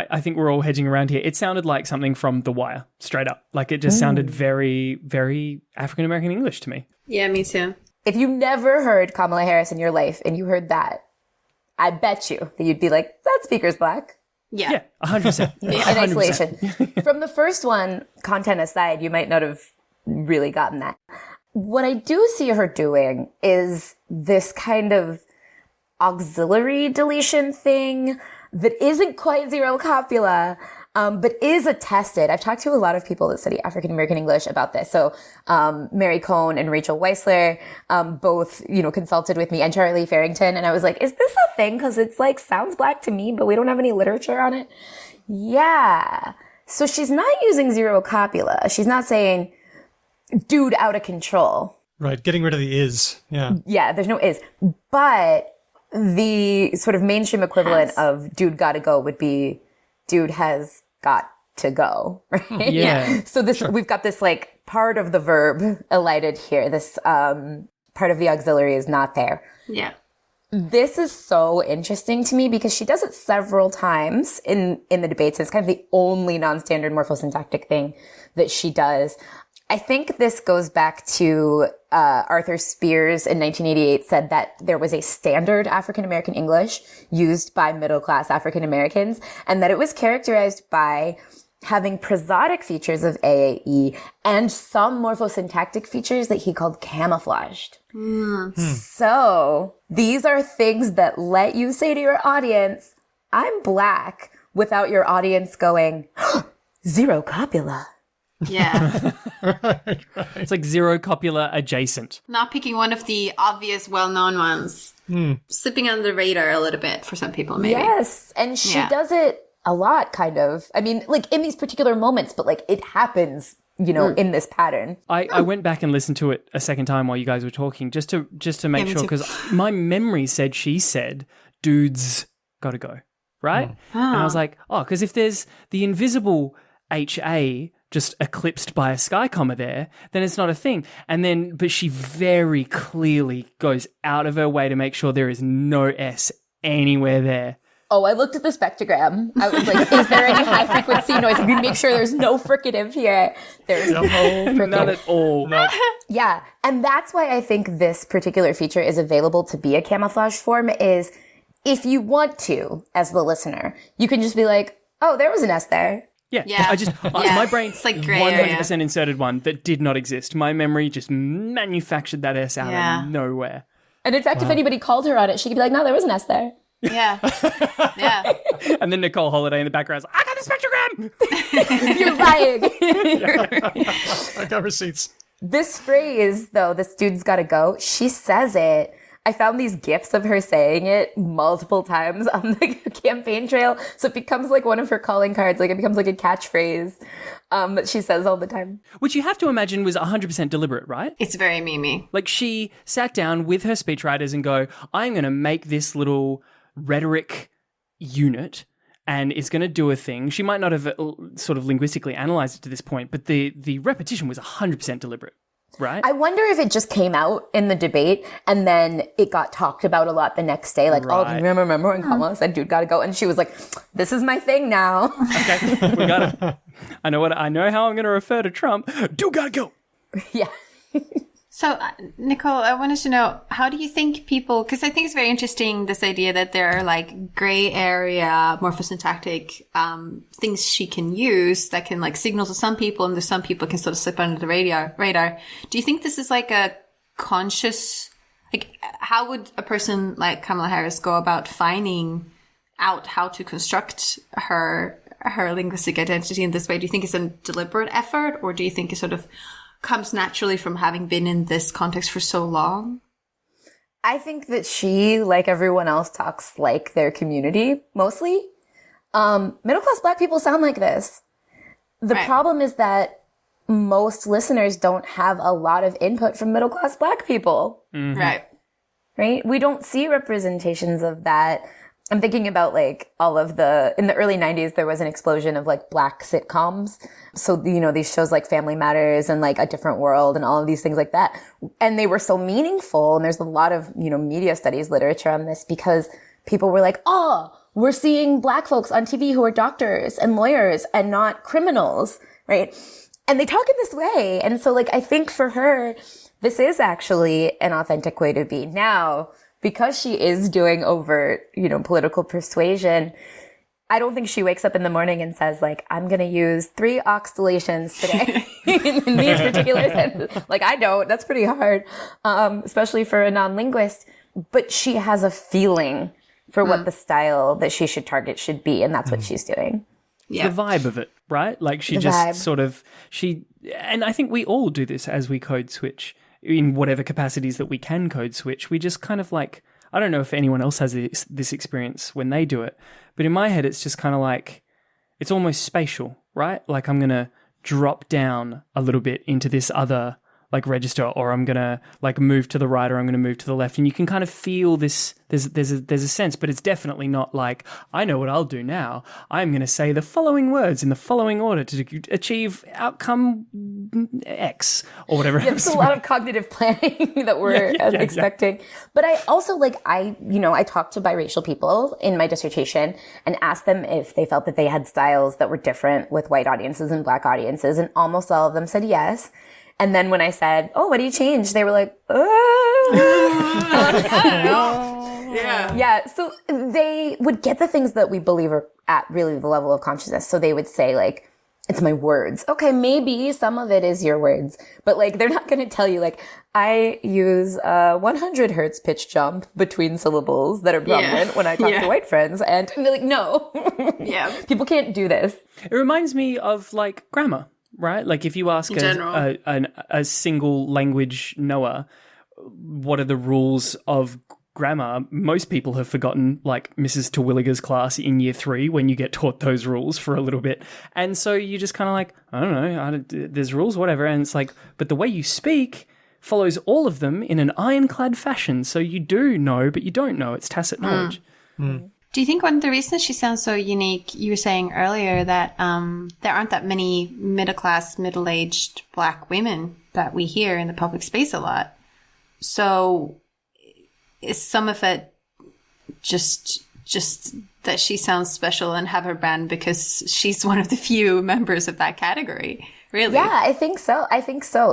I think we're all hedging around here. It sounded like something from The Wire, straight up. Like, it just sounded very, very African American English to me. Yeah, me too. If you never heard Kamala Harris in your life and you heard that, I bet you that you'd be like, that speaker's Black. Yeah. 100%. In isolation. From the first one, content aside, you might not have really gotten that. What I do see her doing is this kind of auxiliary deletion thing that isn't quite zero copula, but is attested. I've talked to a lot of people that study African American English about this. So, Mary Cohn and Rachel Weissler, both, consulted with me, and Charlie Farrington. And I was like, is this a thing? Cause it's like, sounds Black to me, but we don't have any literature on it. Yeah. So she's not using zero copula. She's not saying, dude out of control. Right. Getting rid of the is. Yeah. Yeah. There's no is, but the sort of mainstream equivalent of dude gotta go would be dude has got to go, right? Yeah. So we've got this like part of the verb elided here. This part of the auxiliary is not there. Yeah. This is so interesting to me because she does it several times in the debates. It's kind of the only non-standard morphosyntactic thing that she does. I think this goes back to Arthur Spears in 1988 said that there was a standard African American English used by middle-class African Americans, and that it was characterized by having prosodic features of AAE and some morphosyntactic features that he called camouflaged. So these are things that let you say to your audience, I'm Black, without your audience going, zero copula. Yeah. Right. It's like zero copula adjacent. Not picking one of the obvious, well-known ones. Slipping under the radar a little bit for some people, maybe. Yes. And she does it a lot, kind of. I mean, like in these particular moments, but like it happens, in this pattern. I went back and listened to it a second time while you guys were talking, just to make sure, because my memory said she said, dudes gotta go, right? And I was like, because if there's the invisible HA just eclipsed by a sky comma there, then it's not a thing. But she very clearly goes out of her way to make sure there is no S anywhere there. Oh, I looked at the spectrogram. I was like, is there any high frequency noise? We make sure there's no fricative here. There's no fricative. Not at all. No. Yeah. And that's why I think this particular feature is available to be a camouflage form is if you want to, as the listener, you can just be like, oh, there was an S there. Yeah. Yeah. My brain It's like gray 100% inserted one that did not exist. My memory just manufactured that S out of nowhere. And in fact, if anybody called her on it, she could be like, no, there was an S there. Yeah. Yeah. And then Nicole Holliday in the background is like, I got the spectrogram! You're lying. I got receipts. This phrase, though, this dude's gotta go, she says it. I found these GIFs of her saying it multiple times on the campaign trail. So it becomes like one of her calling cards. Like it becomes like a catchphrase that she says all the time. Which you have to imagine was 100% deliberate, right? It's very memey. Like she sat down with her speechwriters and go, I'm going to make this little rhetoric unit and it's going to do a thing. She might not have sort of linguistically analyzed it to this point, but the repetition was 100% deliberate. Right. I wonder if it just came out in the debate and then it got talked about a lot the next day. Like, oh, remember when Kamala said, dude, gotta go. And she was like, this is my thing now. Okay, we got it. I know how I'm going to refer to Trump. Dude, gotta go. Yeah. So, Nicole, I wanted to know, how do you think people, because I think it's very interesting, this idea that there are like gray area morphosyntactic things she can use that can like signal to some people and there's some people can sort of slip under the radar. Do you think this is like a conscious, like how would a person like Kamala Harris go about finding out how to construct her linguistic identity in this way? Do you think it's a deliberate effort or do you think it sort of comes naturally from having been in this context for so long? I think that she, like everyone else, talks like their community, mostly. Middle-class Black people sound like this. The problem is that most listeners don't have a lot of input from middle-class Black people. Mm-hmm. Right? We don't see representations of that. I'm thinking about like in the early 90s, there was an explosion of like Black sitcoms. So, these shows like Family Matters and like A Different World and all of these things like that. And they were so meaningful. And there's a lot of, media studies literature on this because people were like, oh, we're seeing Black folks on TV who are doctors and lawyers and not criminals. Right. And they talk in this way. And so like, I think for her, this is actually an authentic way to be. Now, because she is doing overt, political persuasion, I don't think she wakes up in the morning and says, like, I'm going to use 3 oxylations today in these particular sentences. Like, I don't. That's pretty hard, especially for a non-linguist. But she has a feeling for what the style that she should target should be, and that's what she's doing. Yeah. The vibe of it, right? Like, she just sort of, and I think we all do this as we code switch. In whatever capacities that we can code switch, we just kind of like, I don't know if anyone else has this experience when they do it, but in my head, it's just kind of like, it's almost spatial, right? Like I'm going to drop down a little bit into this other like register, or I'm going to like move to the right, or I'm going to move to the left. And you can kind of feel this, there's a sense, but it's definitely not like, I know what I'll do now. I'm going to say the following words in the following order to achieve outcome X or whatever. Yeah, there's a lot of cognitive planning that we're expecting. Yeah. But I also I talked to biracial people in my dissertation and asked them if they felt that they had styles that were different with white audiences and Black audiences. And almost all of them said yes. And then when I said, oh, what do you change? They were like, Yeah. So they would get the things that we believe are at really the level of consciousness. So they would say like, it's my words. Okay, maybe some of it is your words, but like, they're not going to tell you like, I use 100 hertz pitch jump between syllables that are prominent when I talk to white friends. And they're like, no, people can't do this. It reminds me of like grammar. Right? Like if you ask a single language knower, what are the rules of grammar? Most people have forgotten like Mrs. Terwilliger's class in year 3 when you get taught those rules for a little bit. And so you just kind of like, I don't know, there's rules, whatever. And it's like, but the way you speak follows all of them in an ironclad fashion. So you do know, but you don't know. It's tacit knowledge. Do you think one of the reasons she sounds so unique, you were saying earlier that there aren't that many middle-class, middle-aged Black women that we hear in the public space a lot. So is some of it just that she sounds special and have her banned because she's one of the few members of that category. Really? Yeah, I think so.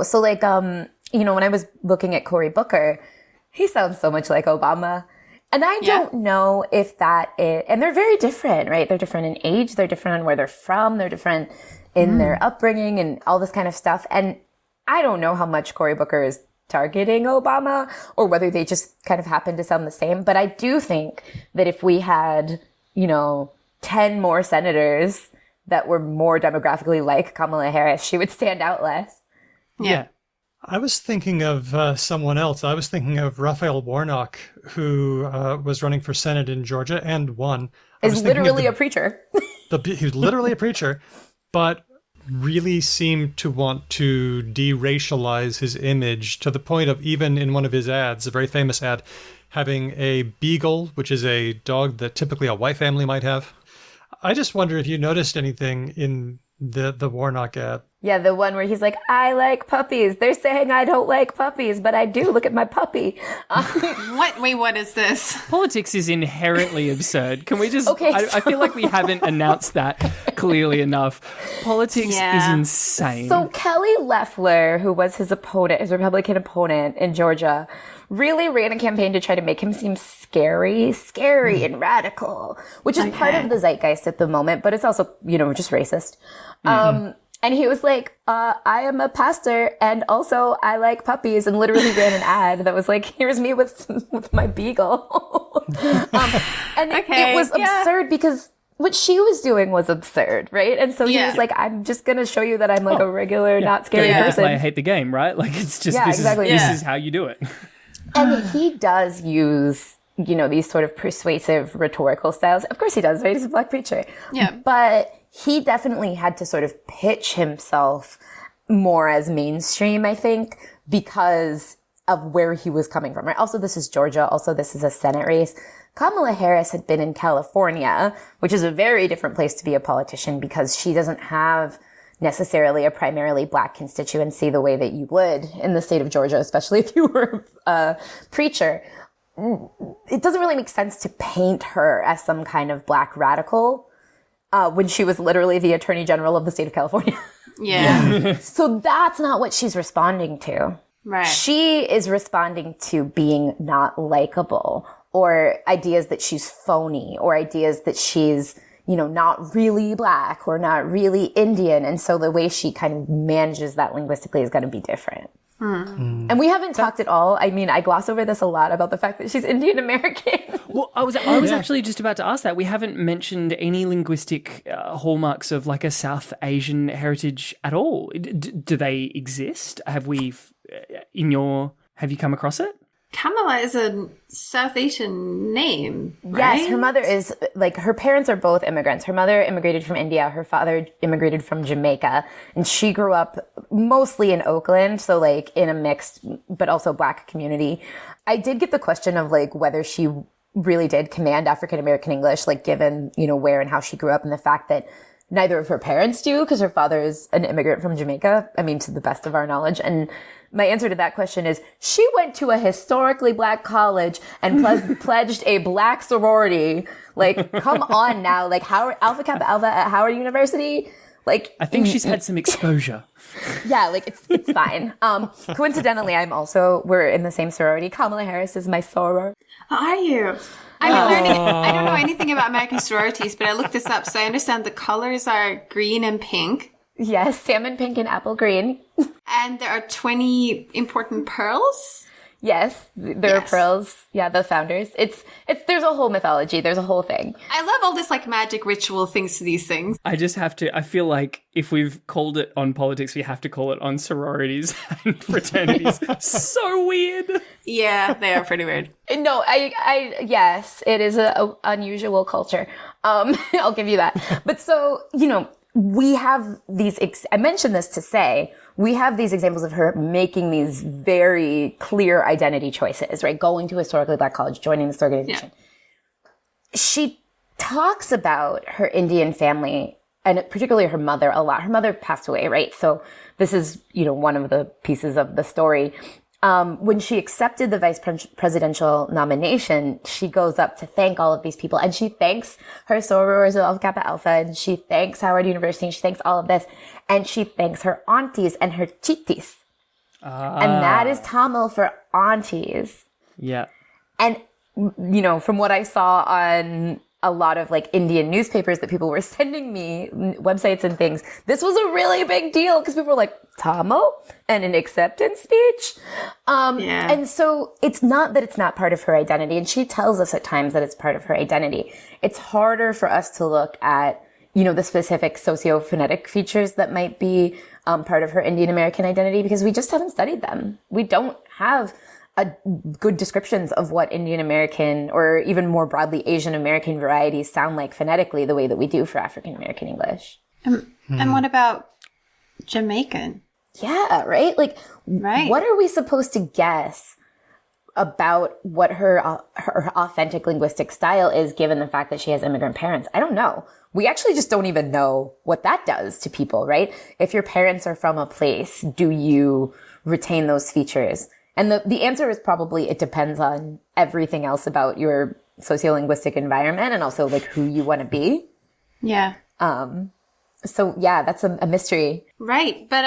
So like, when I was looking at Cory Booker, he sounds so much like Obama. And I don't know if that is, and they're very different, right? They're different in age, they're different in where they're from, they're different in their upbringing and all this kind of stuff. And I don't know how much Cory Booker is targeting Obama or whether they just kind of happen to sound the same. But I do think that if we had, 10 more senators that were more demographically like Kamala Harris, she would stand out less. Yeah. I was thinking of someone else. I was thinking of Raphael Warnock, who was running for Senate in Georgia and won. Is literally a preacher. He was literally a preacher, but really seemed to want to de-racialize his image to the point of, even in one of his ads, a very famous ad, having a beagle, which is a dog that typically a white family might have. I just wonder if you noticed anything in the Warnock ad. Yeah, the one where he's like, I like puppies. They're saying I don't like puppies, but I do. Look at my puppy. What? Wait, what is this? Politics is inherently absurd. Can we just... Okay, I feel like we haven't announced that clearly enough. Politics is insane. So Kelly Loeffler, who was his opponent, his Republican opponent in Georgia, really ran a campaign to try to make him seem scary and radical, which is part of the zeitgeist at the moment, but it's also, just racist. And he was like, I am a pastor and also I like puppies, and literally ran an ad that was like, here's me with my beagle. It was absurd because what she was doing was absurd, right? And so he was like, I'm just going to show you that I'm like a regular, not scary person. I hate the game, right? Like, it's just, exactly. This is how you do it. And he does use, these sort of persuasive rhetorical styles. Of course he does, right? He's a black preacher. Yeah. But he definitely had to sort of pitch himself more as mainstream, I think, because of where he was coming from, right? Also, this is Georgia. Also, this is a Senate race. Kamala Harris had been in California, which is a very different place to be a politician because she doesn't have necessarily a primarily black constituency the way that you would in the state of Georgia, especially if you were a preacher. It doesn't really make sense to paint her as some kind of black radical when she was literally the Attorney General of the state of California. Yeah. So that's not what she's responding to. Right. She is responding to being not likable, or ideas that she's phony, or ideas that she's, not really black or not really Indian. And so the way she kind of manages that linguistically is going to be different. And we haven't talked at all. I mean, I gloss over this a lot about the fact that she's Indian American. Well, I was actually just about to ask that. We haven't mentioned any linguistic hallmarks of like a South Asian heritage at all. Do they exist? Have you come across it? Kamala is a South Asian name, right? Yes, her mother is, her parents are both immigrants. Her mother immigrated from India. Her father immigrated from Jamaica. And she grew up mostly in Oakland, so, in a mixed but also black community. I did get the question of, whether she really did command African-American English, given, where and how she grew up, and the fact that neither of her parents do, because her father is an immigrant from Jamaica, I mean, to the best of our knowledge. And my answer to that question is she went to a historically black college and pledged a black sorority. Come on now. Howard, Alpha Kappa Alpha at Howard University. I think she's had some exposure. Yeah, it's fine. Coincidentally, we're in the same sorority. Kamala Harris is my soror. Are you? I'm learning. I don't know anything about American sororities, but I looked this up, so I understand the colors are green and pink. Yes, salmon pink and apple green. And there are 20 important pearls? Yes, there are pearls. Yeah, the founders. There's a whole mythology. There's a whole thing. I love all this magic ritual things to these things. I feel like if we've called it on politics, we have to call it on sororities and fraternities. So weird. Yeah, they are pretty weird. No, yes, it is a unusual culture. I'll give you that. But so, we have these, I mentioned this to say, we have these examples of her making these very clear identity choices, right? Going to a historically black college, joining this organization. Yeah. She talks about her Indian family, and particularly her mother, a lot. Her mother passed away, right? So this is, one of the pieces of the story. when she accepted the presidential nomination, she goes up to thank all of these people, and she thanks her sorors of Alpha Kappa Alpha, and she thanks Howard University, and she thanks all of this, and she thanks her aunties and her chitis. And that is Tamil for aunties. Yeah. And, from what I saw on a lot of like Indian newspapers that people were sending me, websites and things, this was a really big deal because people were like, Tamil and an acceptance speech. And so it's not that it's not part of her identity. And she tells us at times that it's part of her identity. It's harder for us to look at, the specific socio-phonetic features that might be part of her Indian American identity because we just haven't studied them. We don't have good descriptions of what Indian American or even more broadly Asian American varieties sound like phonetically the way that we do for African American English. And what about Jamaican? Yeah, right? Like, what are we supposed to guess about what her authentic linguistic style is given the fact that she has immigrant parents? I don't know. We actually just don't even know what that does to people, right? If your parents are from a place, do you retain those features? And the answer is probably it depends on everything else about your sociolinguistic environment and also like who you want to be. Yeah. So yeah, that's a mystery. Right. But,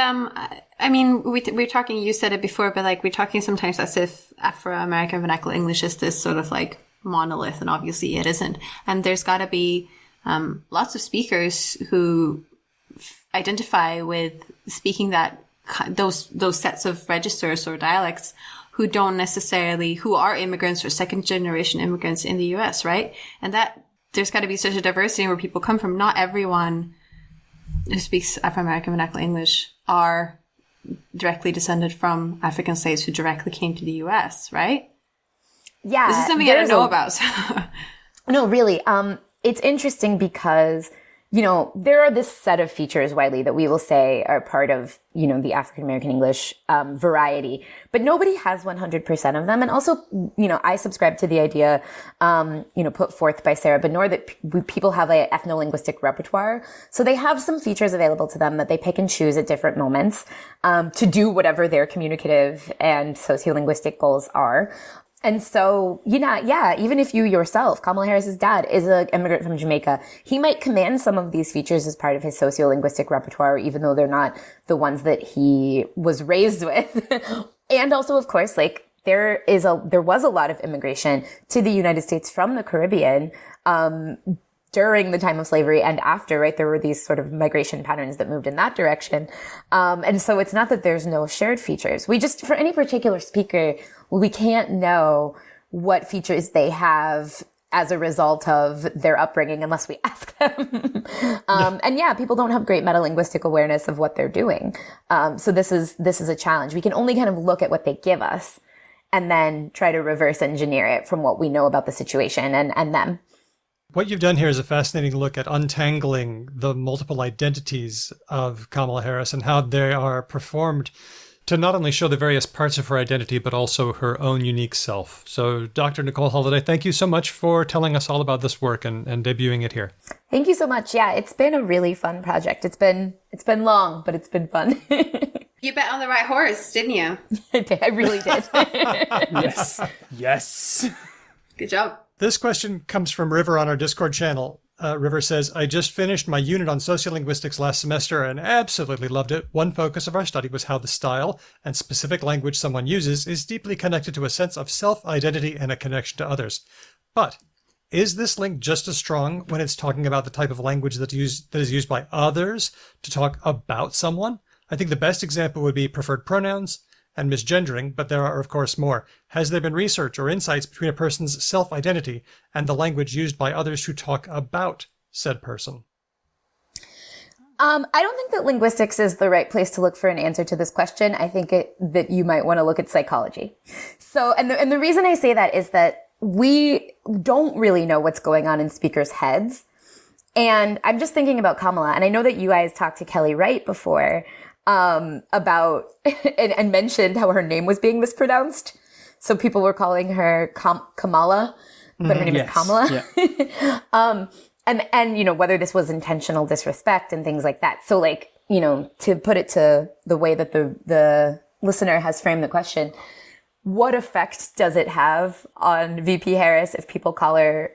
I mean, we're talking, you said it before, but like we're talking sometimes as if Afro-American vernacular English is this sort of like monolith, and obviously it isn't. And there's got to be lots of speakers who identify with speaking those sets of registers or dialects who are immigrants or second generation immigrants in the US, right? And that there's got to be such a diversity where people come from. Not everyone who speaks Afro-American vernacular English are directly descended from African slaves who directly came to the US, right? Yeah. This is something I don't know about. So. No, really. It's interesting because, there are this set of features, Wiley, that we will say are part of, the African-American English variety, but nobody has 100% of them. And also, I subscribe to the idea, put forth by Sarah Benor that people have an ethno-linguistic repertoire. So they have some features available to them that they pick and choose at different moments to do whatever their communicative and sociolinguistic goals are. And so, even if you yourself, Kamala Harris's dad, is an immigrant from Jamaica, he might command some of these features as part of his sociolinguistic repertoire, even though they're not the ones that he was raised with. And also, of course, like, there was a lot of immigration to the United States from the Caribbean, during the time of slavery and after, right? There were these sort of migration patterns that moved in that direction. And so it's not that there's no shared features. We just, for any particular speaker, we can't know what features they have as a result of their upbringing unless we ask them. And people don't have great metalinguistic awareness of what they're doing. So this is a challenge. We can only kind of look at what they give us and then try to reverse engineer it from what we know about the situation and them. What you've done here is a fascinating look at untangling the multiple identities of Kamala Harris and how they are performed to not only show the various parts of her identity, but also her own unique self. So, Dr. Nicole Holliday, thank you so much for telling us all about this work and debuting it here. Thank you so much. Yeah, it's been a really fun project. It's been long, but it's been fun. You bet on the right horse, didn't you? I really did. Yes. Good job. This question comes from River on our Discord channel. River says, I just finished my unit on sociolinguistics last semester and absolutely loved it. One focus of our study was how the style and specific language someone uses is deeply connected to a sense of self-identity and a connection to others. But is this link just as strong when it's talking about the type of language that is used by others to talk about someone? I think the best example would be preferred pronouns and misgendering, but there are, of course, more. Has there been research or insights between a person's self-identity and the language used by others who talk about said person? I don't think that linguistics is the right place to look for an answer to this question. I think that you might want to look at psychology. So, and the reason I say that is that we don't really know what's going on in speakers' heads. And I'm just thinking about Kamala, and I know that you guys talked to Kelly Wright before, about, and mentioned how her name was being mispronounced. So people were calling her Kamala, but her name is Kamala. Yeah. And whether this was intentional disrespect and things like that. So like, to put it to the way that the listener has framed the question, what effect does it have on VP Harris if people call her,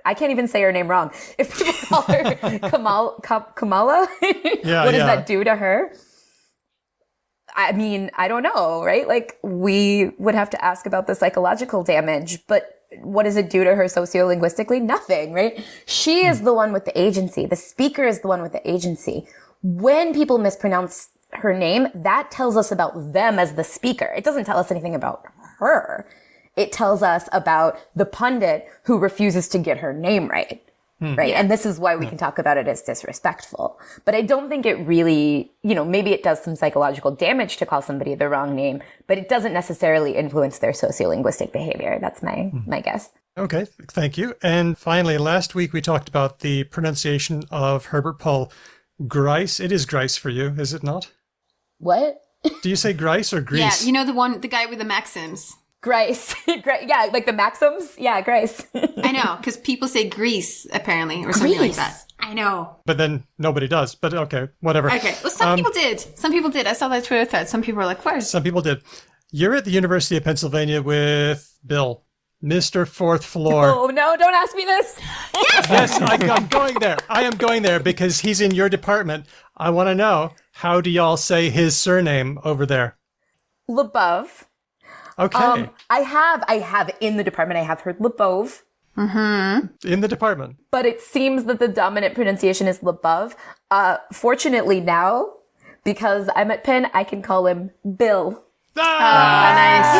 I can't even say her name wrong, if people call her Kamala? What does that do to her? I mean, I don't know, right? Like, we would have to ask about the psychological damage, but what does it do to her sociolinguistically? Nothing, right? She is the one with the agency. The speaker is the one with the agency. When people mispronounce her name, that tells us about them as the speaker. It doesn't tell us anything about her. It tells us about the pundit who refuses to get her name right. Right. And this is why we can talk about it as disrespectful. But I don't think it really, maybe it does some psychological damage to call somebody the wrong name, but it doesn't necessarily influence their sociolinguistic behavior. That's my guess. Okay, thank you. And finally, last week we talked about the pronunciation of Herbert Paul Grice. It is Grice for you, is it not? What? Do you say Grice or Greece? Yeah, the guy with the Maxims. Grice. Yeah, like the Maxims. Yeah, Grice. I know, because people say Greece, apparently, or something like that. I know. But then nobody does. But okay, whatever. Okay, well, some people did. Some people did. I saw that Twitter thread. Some people were like, where's... Some people did. You're at the University of Pennsylvania with Bill, Mr. Fourth Floor. Oh, no, don't ask me this. Yes, I'm going there. I am going there because he's in your department. I want to know, how do y'all say his surname over there? Lebov. Okay. I have in the department, I have heard Lebov. Mm-hmm. In the department. But it seems that the dominant pronunciation is Lebov. Fortunately now, because I'm at Penn, I can call him Bill. Nice.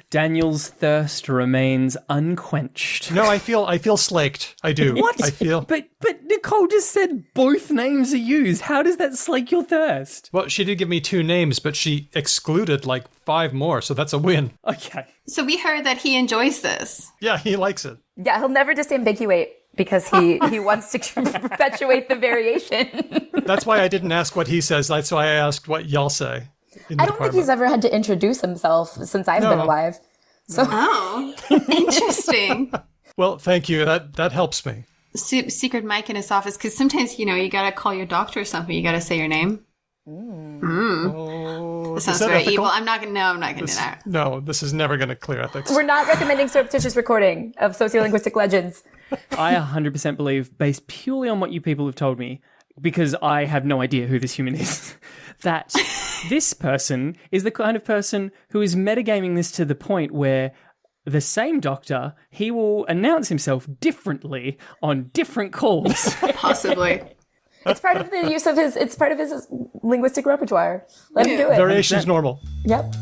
Daniel's thirst remains unquenched. No, I feel slaked. I do. What? But Nicole just said both names are used. How does that slake your thirst? Well, she did give me 2 names, but she excluded like 5 more, so that's a win. Okay. So we heard that he enjoys this. Yeah, he likes it. Yeah, he'll never disambiguate because he wants to perpetuate the variation. That's why I didn't ask what he says. That's why I asked what y'all say. I don't think he's ever had to introduce himself since I've been alive. So Oh, interesting. Well, thank you. That helps me. Secret mic in his office, because sometimes, you got to call your doctor or something. You got to say your name. Oh, That sounds very evil. I'm not going to do that. No, this is never going to clear ethics. we're not recommending surreptitious recording of sociolinguistic legends. I 100% believe, based purely on what you people have told me, because I have no idea who this human is, that this person is the kind of person who is metagaming this to the point where the same doctor, he will announce himself differently on different calls. Possibly. It's part of the use of it's part of his linguistic repertoire. Let him do it. Variation is normal. Yep.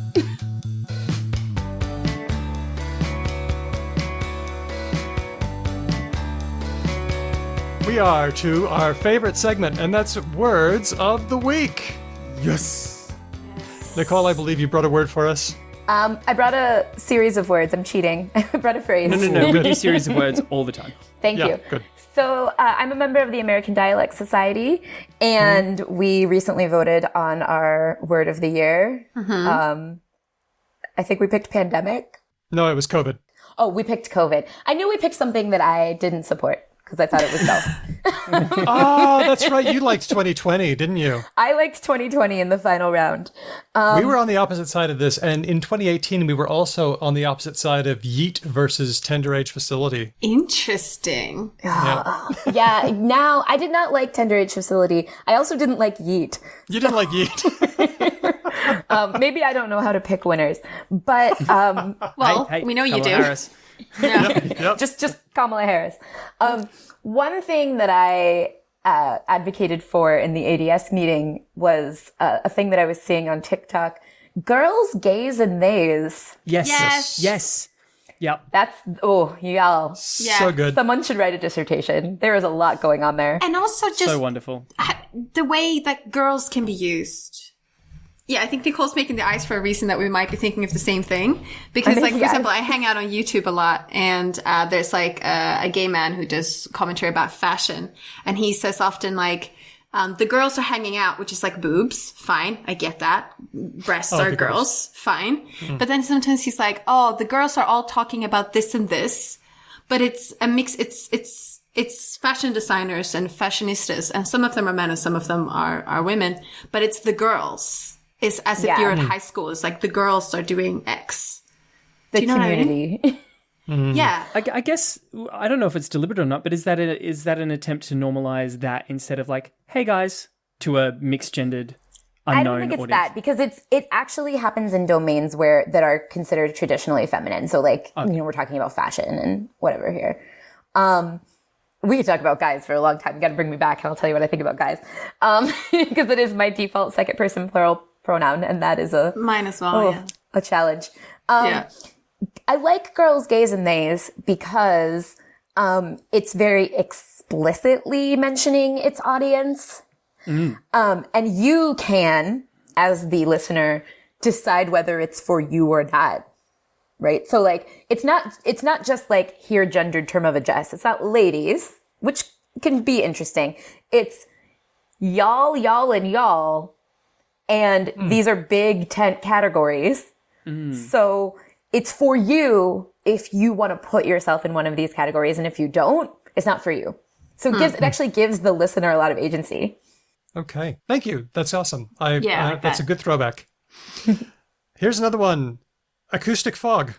We are to our favorite segment, and that's Words of the Week. Yes. Nicole, I believe you brought a word for us. I brought a series of words. I'm cheating. I brought a phrase. No. We do series of words all the time. Thank you. Good. So I'm a member of the American Dialect Society, and we recently voted on our word of the year. I think we picked pandemic. No, it was COVID. Oh, we picked COVID. I knew we picked something that I didn't support because I thought it was dull. Oh, that's right. You liked 2020, didn't you? I liked 2020 in the final round. We were on the opposite side of this, and in 2018, we were also on the opposite side of Yeet versus Tender Age Facility. Interesting. Yeah, now I did not like Tender Age Facility. I also didn't like Yeet. You didn't like Yeet. Maybe I don't know how to pick winners, but Well, Hey, we know you Kamala do. Harris. Yeah. just Kamala Harris. One thing that I advocated for in the ADS meeting was a thing that I was seeing on TikTok. Girls, gays, and theys. Yes. Yep. That's, y'all. So good. Someone should write a dissertation. There is a lot going on there. And also just So wonderful. the way that girls can be used. Yeah, I think Nicole's making the eyes for a reason that we might be thinking of the same thing. Because, like, for example, I hang out on YouTube a lot, and there's, like, a gay man who does commentary about fashion. And he says often, like, the girls are hanging out, which is like boobs. Fine. I get that. Breasts are girls. Fine. But then sometimes he's like, oh, the girls are all talking about this and this. But it's a mix. It's fashion designers and fashionistas. And some of them are men and some of them are women. But it's the girls. is as if Yeah. you're at high school. It's like the girls are doing X. The Do you know what I mean? community. Yeah. I guess I don't know if it's deliberate or not, but is that an attempt to normalize that instead of like, hey guys, to a mixed gendered unknown I don't think it's audience? that because it actually happens in domains that are considered traditionally feminine. So like, we're talking about fashion and whatever here. We could talk about guys for a long time. You got to bring me back and I'll tell you what I think about guys. Because it is my default second person plural pronoun and that is Mine as well, a challenge. yeah. I like girls, gays, and theys because it's very explicitly mentioning its audience. And you can, as the listener, decide whether it's for you or not. Right? So like, it's not just like here gendered term of address. It's not ladies, which can be interesting. It's y'all, and y'all. And these are big tent categories. So it's for you if you want to put yourself in one of these categories. And if you don't, it's not for you. So it actually gives the listener a lot of agency. Okay. Thank you. That's awesome. that. That's a good throwback. Here's another one. Acoustic fog.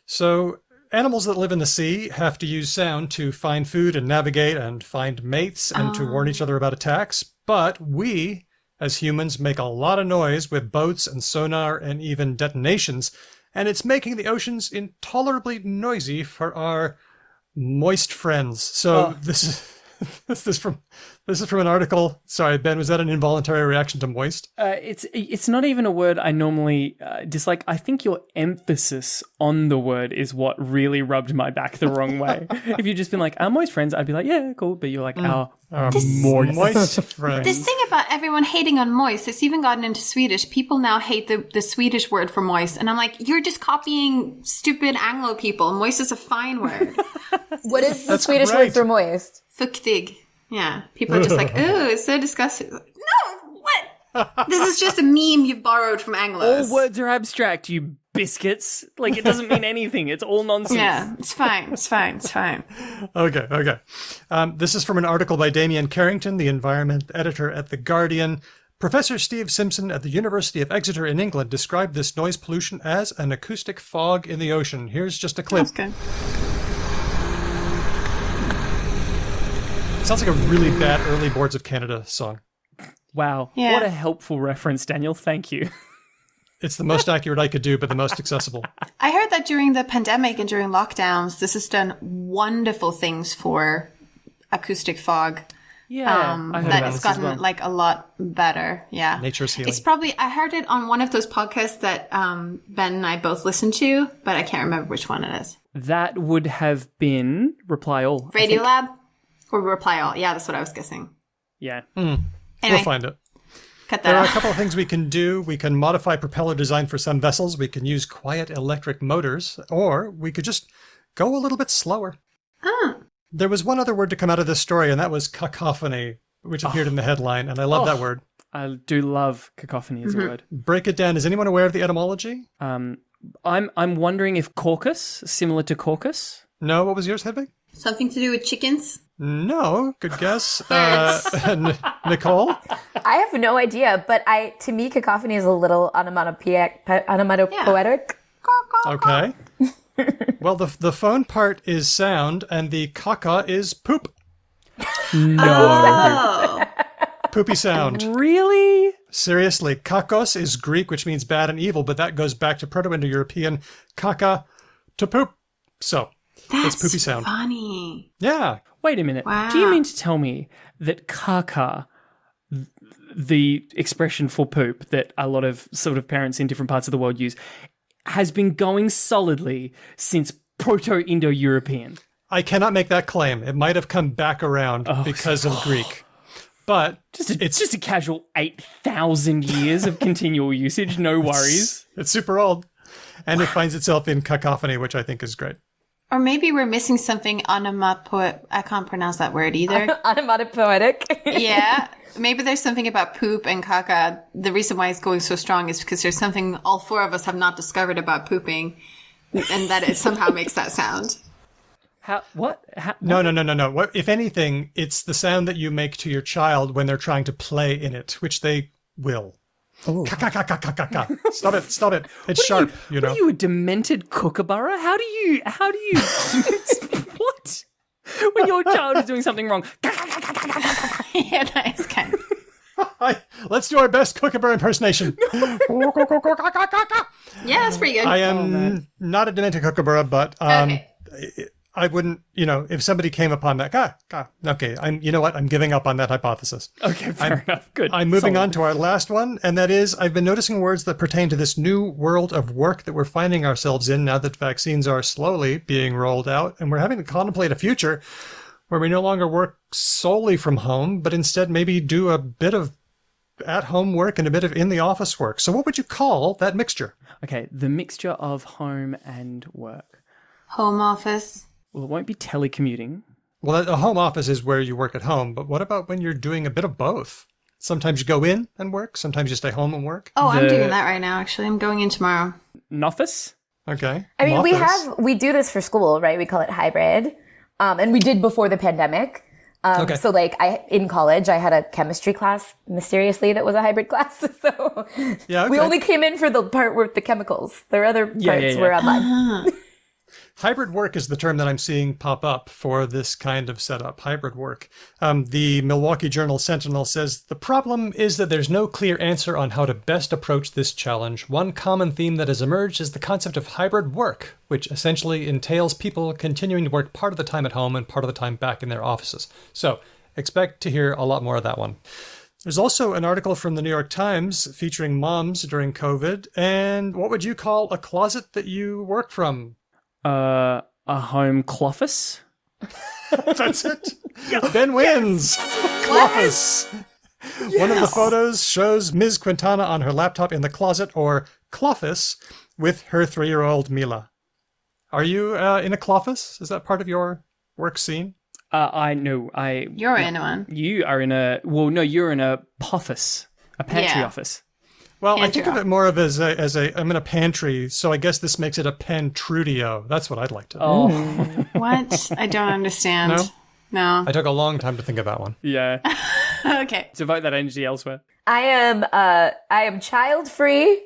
So animals that live in the sea have to use sound to find food and navigate and find mates and to warn each other about attacks. But we, as humans, make a lot of noise with boats and sonar and even detonations. And it's making the oceans intolerably noisy for our moist friends. So this is from an article. Sorry, Ben, was that an involuntary reaction to moist? It's not even a word I normally dislike. I think your emphasis on the word is what really rubbed my back the wrong way. If you'd just been like, our moist friends, I'd be like, yeah, cool. But you're like, our moist friends. This thing about everyone hating on moist, it's even gotten into Swedish. People now hate the Swedish word for moist. And I'm like, you're just copying stupid Anglo people. Moist is a fine word. What is the Swedish great. word for moist? Fuktig. Yeah. People are just like, oh, it's so disgusting. No, what? This is just a meme you've borrowed from Anglos. all words are abstract, you biscuits. Like, it doesn't mean anything. It's all nonsense. Yeah, it's fine. It's fine. It's fine. Okay. This is from an article by Damien Carrington, the environment editor at The Guardian. Professor Steve Simpson at the University of Exeter in England described this noise pollution as an acoustic fog in the ocean. Here's just a clip. That's good. Sounds like a really bad early Boards of Canada song. Wow. Yeah. What a helpful reference, Daniel. Thank you. It's the most accurate I could do, but the most accessible. I heard that during the pandemic and during lockdowns, this has done wonderful things for acoustic fog. Yeah. I heard That about it's this as gotten well. like a lot better. Yeah. Nature's healing. It's probably, I heard it on one of those podcasts that Ben and I both listened to, but I can't remember which one it is. That would have been Reply All. I Radio think. Lab or Reply All. Yeah, that's what I was guessing. Yeah. Anyway, We'll find it. cut There that are a out. couple of things we can do. We can modify propeller design for some vessels. We can use quiet electric motors, or we could just go a little bit slower. There was one other word to come out of this story, and that was cacophony, which appeared in the headline, and I love that word. I do love cacophony as a word. Break it down. Is anyone aware of the etymology? I'm wondering if caucus, similar to caucus. No? What was yours, Hedvig? Something to do with chickens? No. Good guess. Nicole? I have no idea, but to me, cacophony is a little onomatopoetic. Okay. Well, the phone part is sound, and the caca is poop. Oh. Poopy sound. Really? Seriously, kakos is Greek, which means bad and evil, but that goes back to Proto-Indo-European kaka, to poop. So, it's poopy sound. Funny. Yeah. Wait a minute. Wow. Do you mean to tell me that caca, the expression for poop that a lot of sort of parents in different parts of the world use, has been going solidly since Proto-Indo-European? I cannot make that claim. It might have come back around because of Greek. But It's just a casual 8,000 years of continual usage. No worries. It's super old. And it finds itself in cacophony, which I think is great. Or maybe we're missing something I can't pronounce that word either. Onomatopoetic. Yeah. Maybe there's something about poop and caca. The reason why it's going so strong is because there's something all four of us have not discovered about pooping, and that it somehow makes that sound. What? No. What, if anything, it's the sound that you make to your child when they're trying to play in it, which they will. Ka, ka, ka, ka, ka, ka, ka. Stop it. It's sharp, you know. What are you, a demented kookaburra? How do you what? When your child is doing something wrong. Yeah, that is kind of. Let's do our best kookaburra impersonation. Yeah, that's pretty good. I am not a demented kookaburra, but Okay. I wouldn't, if somebody came upon that, okay, I'm giving up on that hypothesis. Okay, fair enough. Good. I'm moving Solid. on to our last one, and that is, I've been noticing words that pertain to this new world of work that we're finding ourselves in now that vaccines are slowly being rolled out, and we're having to contemplate a future where we no longer work solely from home, but instead maybe do a bit of at-home work and a bit of in-the-office work. So what would you call that mixture? Okay, the mixture of home and work. Home office. Well, it won't be telecommuting. Well, a home office is where you work at home, but what about when you're doing a bit of both? Sometimes you go in and work, sometimes you stay home and work. Oh, I'm doing that right now, actually. I'm going in tomorrow. Office? Okay. I mean, Office. we do this for school, right? We call it hybrid. And we did before the pandemic. Okay. So like in college, I had a chemistry class mysteriously that was a hybrid class. So Yeah, we okay. only came in for the part with the chemicals. Their other parts were online. Hybrid work is the term that I'm seeing pop up for this kind of setup, hybrid work. The Milwaukee Journal Sentinel says, the problem is that there's no clear answer on how to best approach this challenge. One common theme that has emerged is the concept of hybrid work, which essentially entails people continuing to work part of the time at home and part of the time back in their offices. So expect to hear a lot more of that one. There's also an article from the New York Times featuring moms during COVID. And what would you call a closet that you work from? A home cloffice? That's it. Ben wins. Cloffice. One of the photos shows Ms. Quintana on her laptop in the closet, or cloffice, with her 3-year-old Mila. Are you in a cloffice? Is that part of your work scene? You're in one. You are in a... Well, no, you're in a poffice. A pantry Yeah. office. Well, I Pantry think of it more of as a I'm in a pantry, so I guess this makes it a pantrudio. That's what I'd like to do. Oh, What? I don't understand. No. I took a long time to think of that one. yeah. Okay. Devote that energy elsewhere. I am child free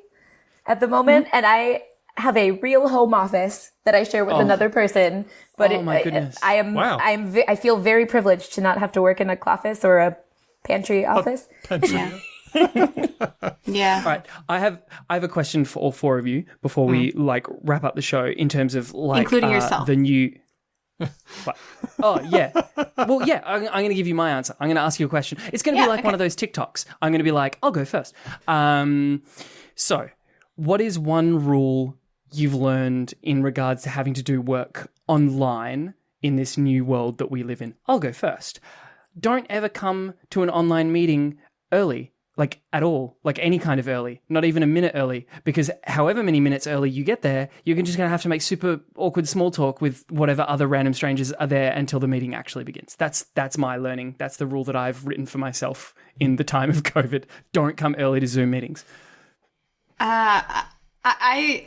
at the moment, and I have a real home office that I share with another person. But Oh, my goodness. Wow. I feel very privileged to not have to work in a office or a pantry office. Pantrudio. Yeah. All right, I have a question for all four of you before we wrap up the show in terms of Including yourself. the new. What? Oh yeah, well yeah. I'm going to give you my answer. I'm going to ask you a question. It's going to be like one of those TikToks. I'm going to be like, I'll go first. So, what is one rule you've learned in regards to having to do work online in this new world that we live in? I'll go first. Don't ever come to an online meeting early. Like, at all. Like, any kind of early. Not even a minute early. Because however many minutes early you get there, you're just going to have to make super awkward small talk with whatever other random strangers are there until the meeting actually begins. That's my learning. That's the rule that I've written for myself in the time of COVID. Don't come early to Zoom meetings. I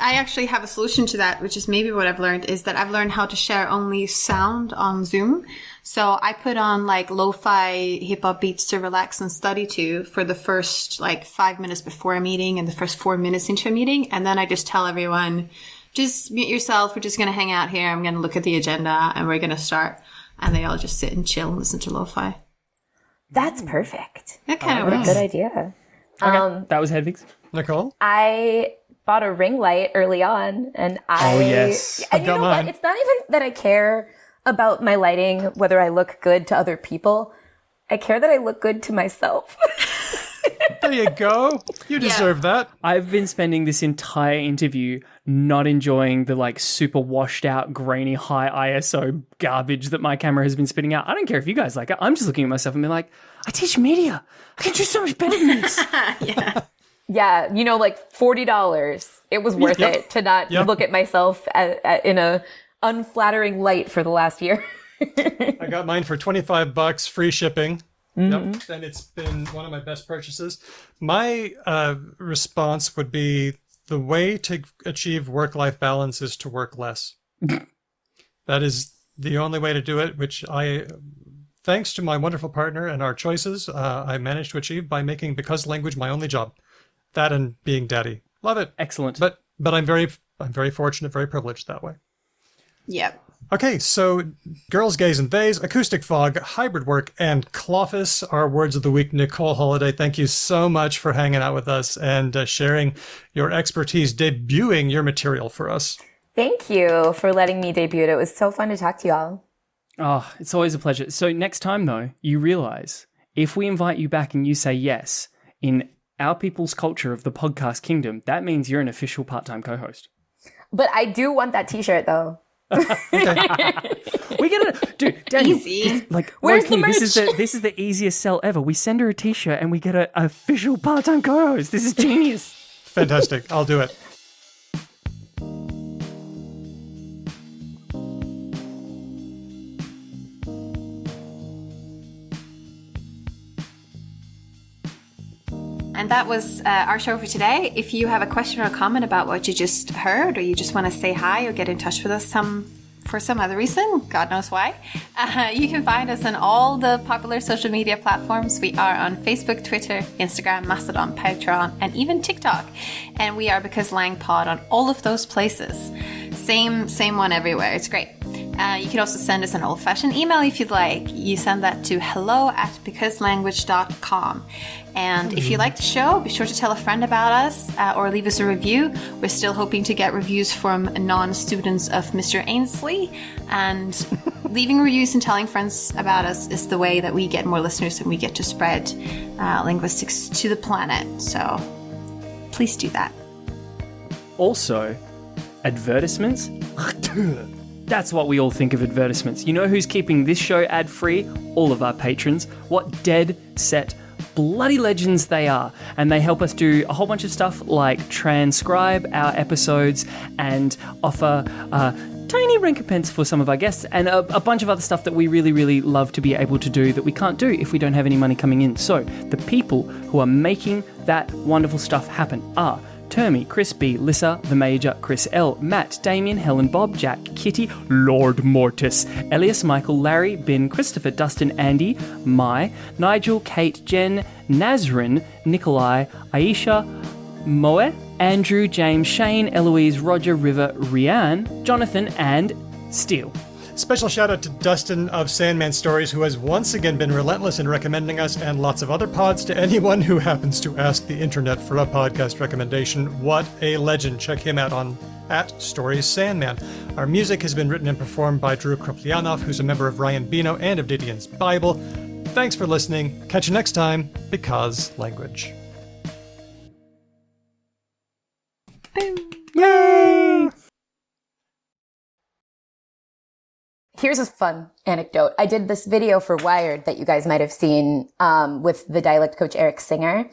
actually have a solution to that, which is maybe what I've learned, is that I've learned how to share only sound on Zoom. So I put on like lo-fi hip hop beats to relax and study to for the first 5 minutes before a meeting and the first 4 minutes into a meeting. And then I just tell everyone, just mute yourself. We're just going to hang out here. I'm going to look at the agenda and we're going to start. And they all just sit and chill and listen to lo-fi. That's perfect. That kind of What a works. good idea. That was Hedvig's. Nicole? I bought a ring light early on, and Oh, yes. And you got know mine. what? It's not even that I care about my lighting, whether I look good to other people. I care that I look good to myself. There you go. You deserve that. I've been spending this entire interview not enjoying the super washed out, grainy, high ISO garbage that my camera has been spitting out. I don't care if you guys like it. I'm just looking at myself and being like, I teach media. I can do so much better than this. Yeah, $40. It was worth it to not look at myself in a unflattering light for the last year. I got mine for $25, free shipping. Yep, and it's been one of my best purchases. My response would be the way to achieve work-life balance is to work less. That is the only way to do it, which thanks to my wonderful partner and our choices, I managed to achieve by making Because Language my only job. That and being daddy. Love it. Excellent. But I'm very fortunate, very privileged that way. Yep. Okay, so girls, gays, and theys, acoustic fog, hybrid work, and cloffice are words of the week. Nicole Holliday, thank you so much for hanging out with us and sharing your expertise, debuting your material for us. Thank you for letting me debut it. It was so fun to talk to y'all. Oh, it's always a pleasure. So next time, though, you realize if we invite you back and you say yes, in our people's culture of the podcast kingdom, that means you're an official part-time co-host. But I do want that t-shirt, though. We get it, dude. Daniel, Easy. like, Where's the low-key, merch? this is the easiest sell ever. We send her a t-shirt and we get an official part-time co-host. This is genius. Fantastic. I'll do it. And that was our show for today. If you have a question or a comment about what you just heard, or you just want to say hi or get in touch with us for some other reason, God knows why, you can find us on all the popular social media platforms. We are on Facebook, Twitter, Instagram, Mastodon, Patreon, and even TikTok. And we are Because Lang Pod on all of those places. Same one everywhere. It's great. You can also send us an old-fashioned email if you'd like. You send that to hello@becauselanguage.com. And if you like the show, be sure to tell a friend about us or leave us a review. We're still hoping to get reviews from non-students of Mr. Ainsley. And leaving reviews and telling friends about us is the way that we get more listeners and we get to spread linguistics to the planet. So please do that. Also, advertisements? That's what we all think of advertisements. You know who's keeping this show ad-free? All of our patrons. What dead set bloody legends they are. And they help us do a whole bunch of stuff like transcribe our episodes and offer tiny recompense for some of our guests and a bunch of other stuff that we really, really love to be able to do that we can't do if we don't have any money coming in. So the people who are making that wonderful stuff happen are Termy, Chris B, Lissa, The Major, Chris L, Matt, Damien, Helen, Bob, Jack, Kitty, Lord Mortis, Elias, Michael, Larry, Ben, Christopher, Dustin, Andy, Mai, Nigel, Kate, Jen, Nazrin, Nikolai, Aisha, Moe, Andrew, James, Shane, Eloise, Roger, River, Rianne, Jonathan, and Steele. Special shout out to Dustin of Sandman Stories, who has once again been relentless in recommending us and lots of other pods to anyone who happens to ask the internet for a podcast recommendation. What a legend. Check him out on @StoriesSandman. Our music has been written and performed by Drew Kroplianov, who's a member of Ryan Bino and of Didion's Bible. Thanks for listening. Catch you next time, Because Language. Yay! Here's a fun anecdote. I did this video for Wired that you guys might have seen with the dialect coach Eric Singer.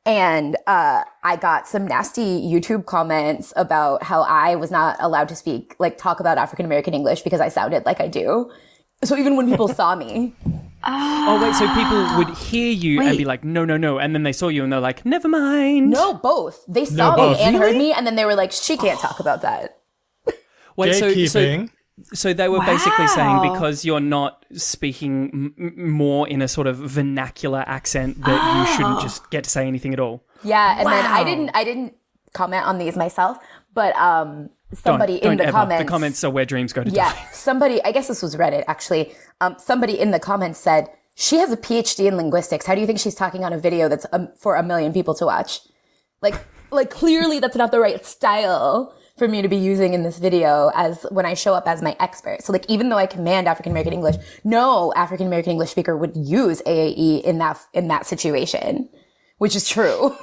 And I got some nasty YouTube comments about how I was not allowed to talk about African-American English because I sounded like I do. So even when people saw me. Oh, wait, so people would hear you and be like, no, no, no. And then they saw you and they're like, never mind. No, both. They saw me and heard me and then they were like, she can't talk about that. Wait, Gatekeeping. So they were basically saying because you're not speaking more in a sort of vernacular accent that you shouldn't just get to say anything at all. Yeah, and then I didn't comment on these myself, but somebody in the comments. The comments are where dreams go to die. Yeah, somebody, I guess this was Reddit actually. Somebody in the comments said, she has a PhD in linguistics. How do you think she's talking on a video that's for 1 million people to watch? Like clearly that's not the right style for me to be using in this video as when I show up as my expert. So even though I command African-American English, no African-American English speaker would use AAE in that situation, which is true.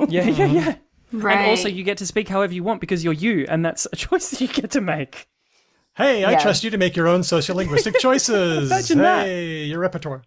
Yeah. Right. And also you get to speak however you want because you're you, and that's a choice that you get to make. Hey, I trust you to make your own sociolinguistic choices. Imagine that. Hey, your repertoire.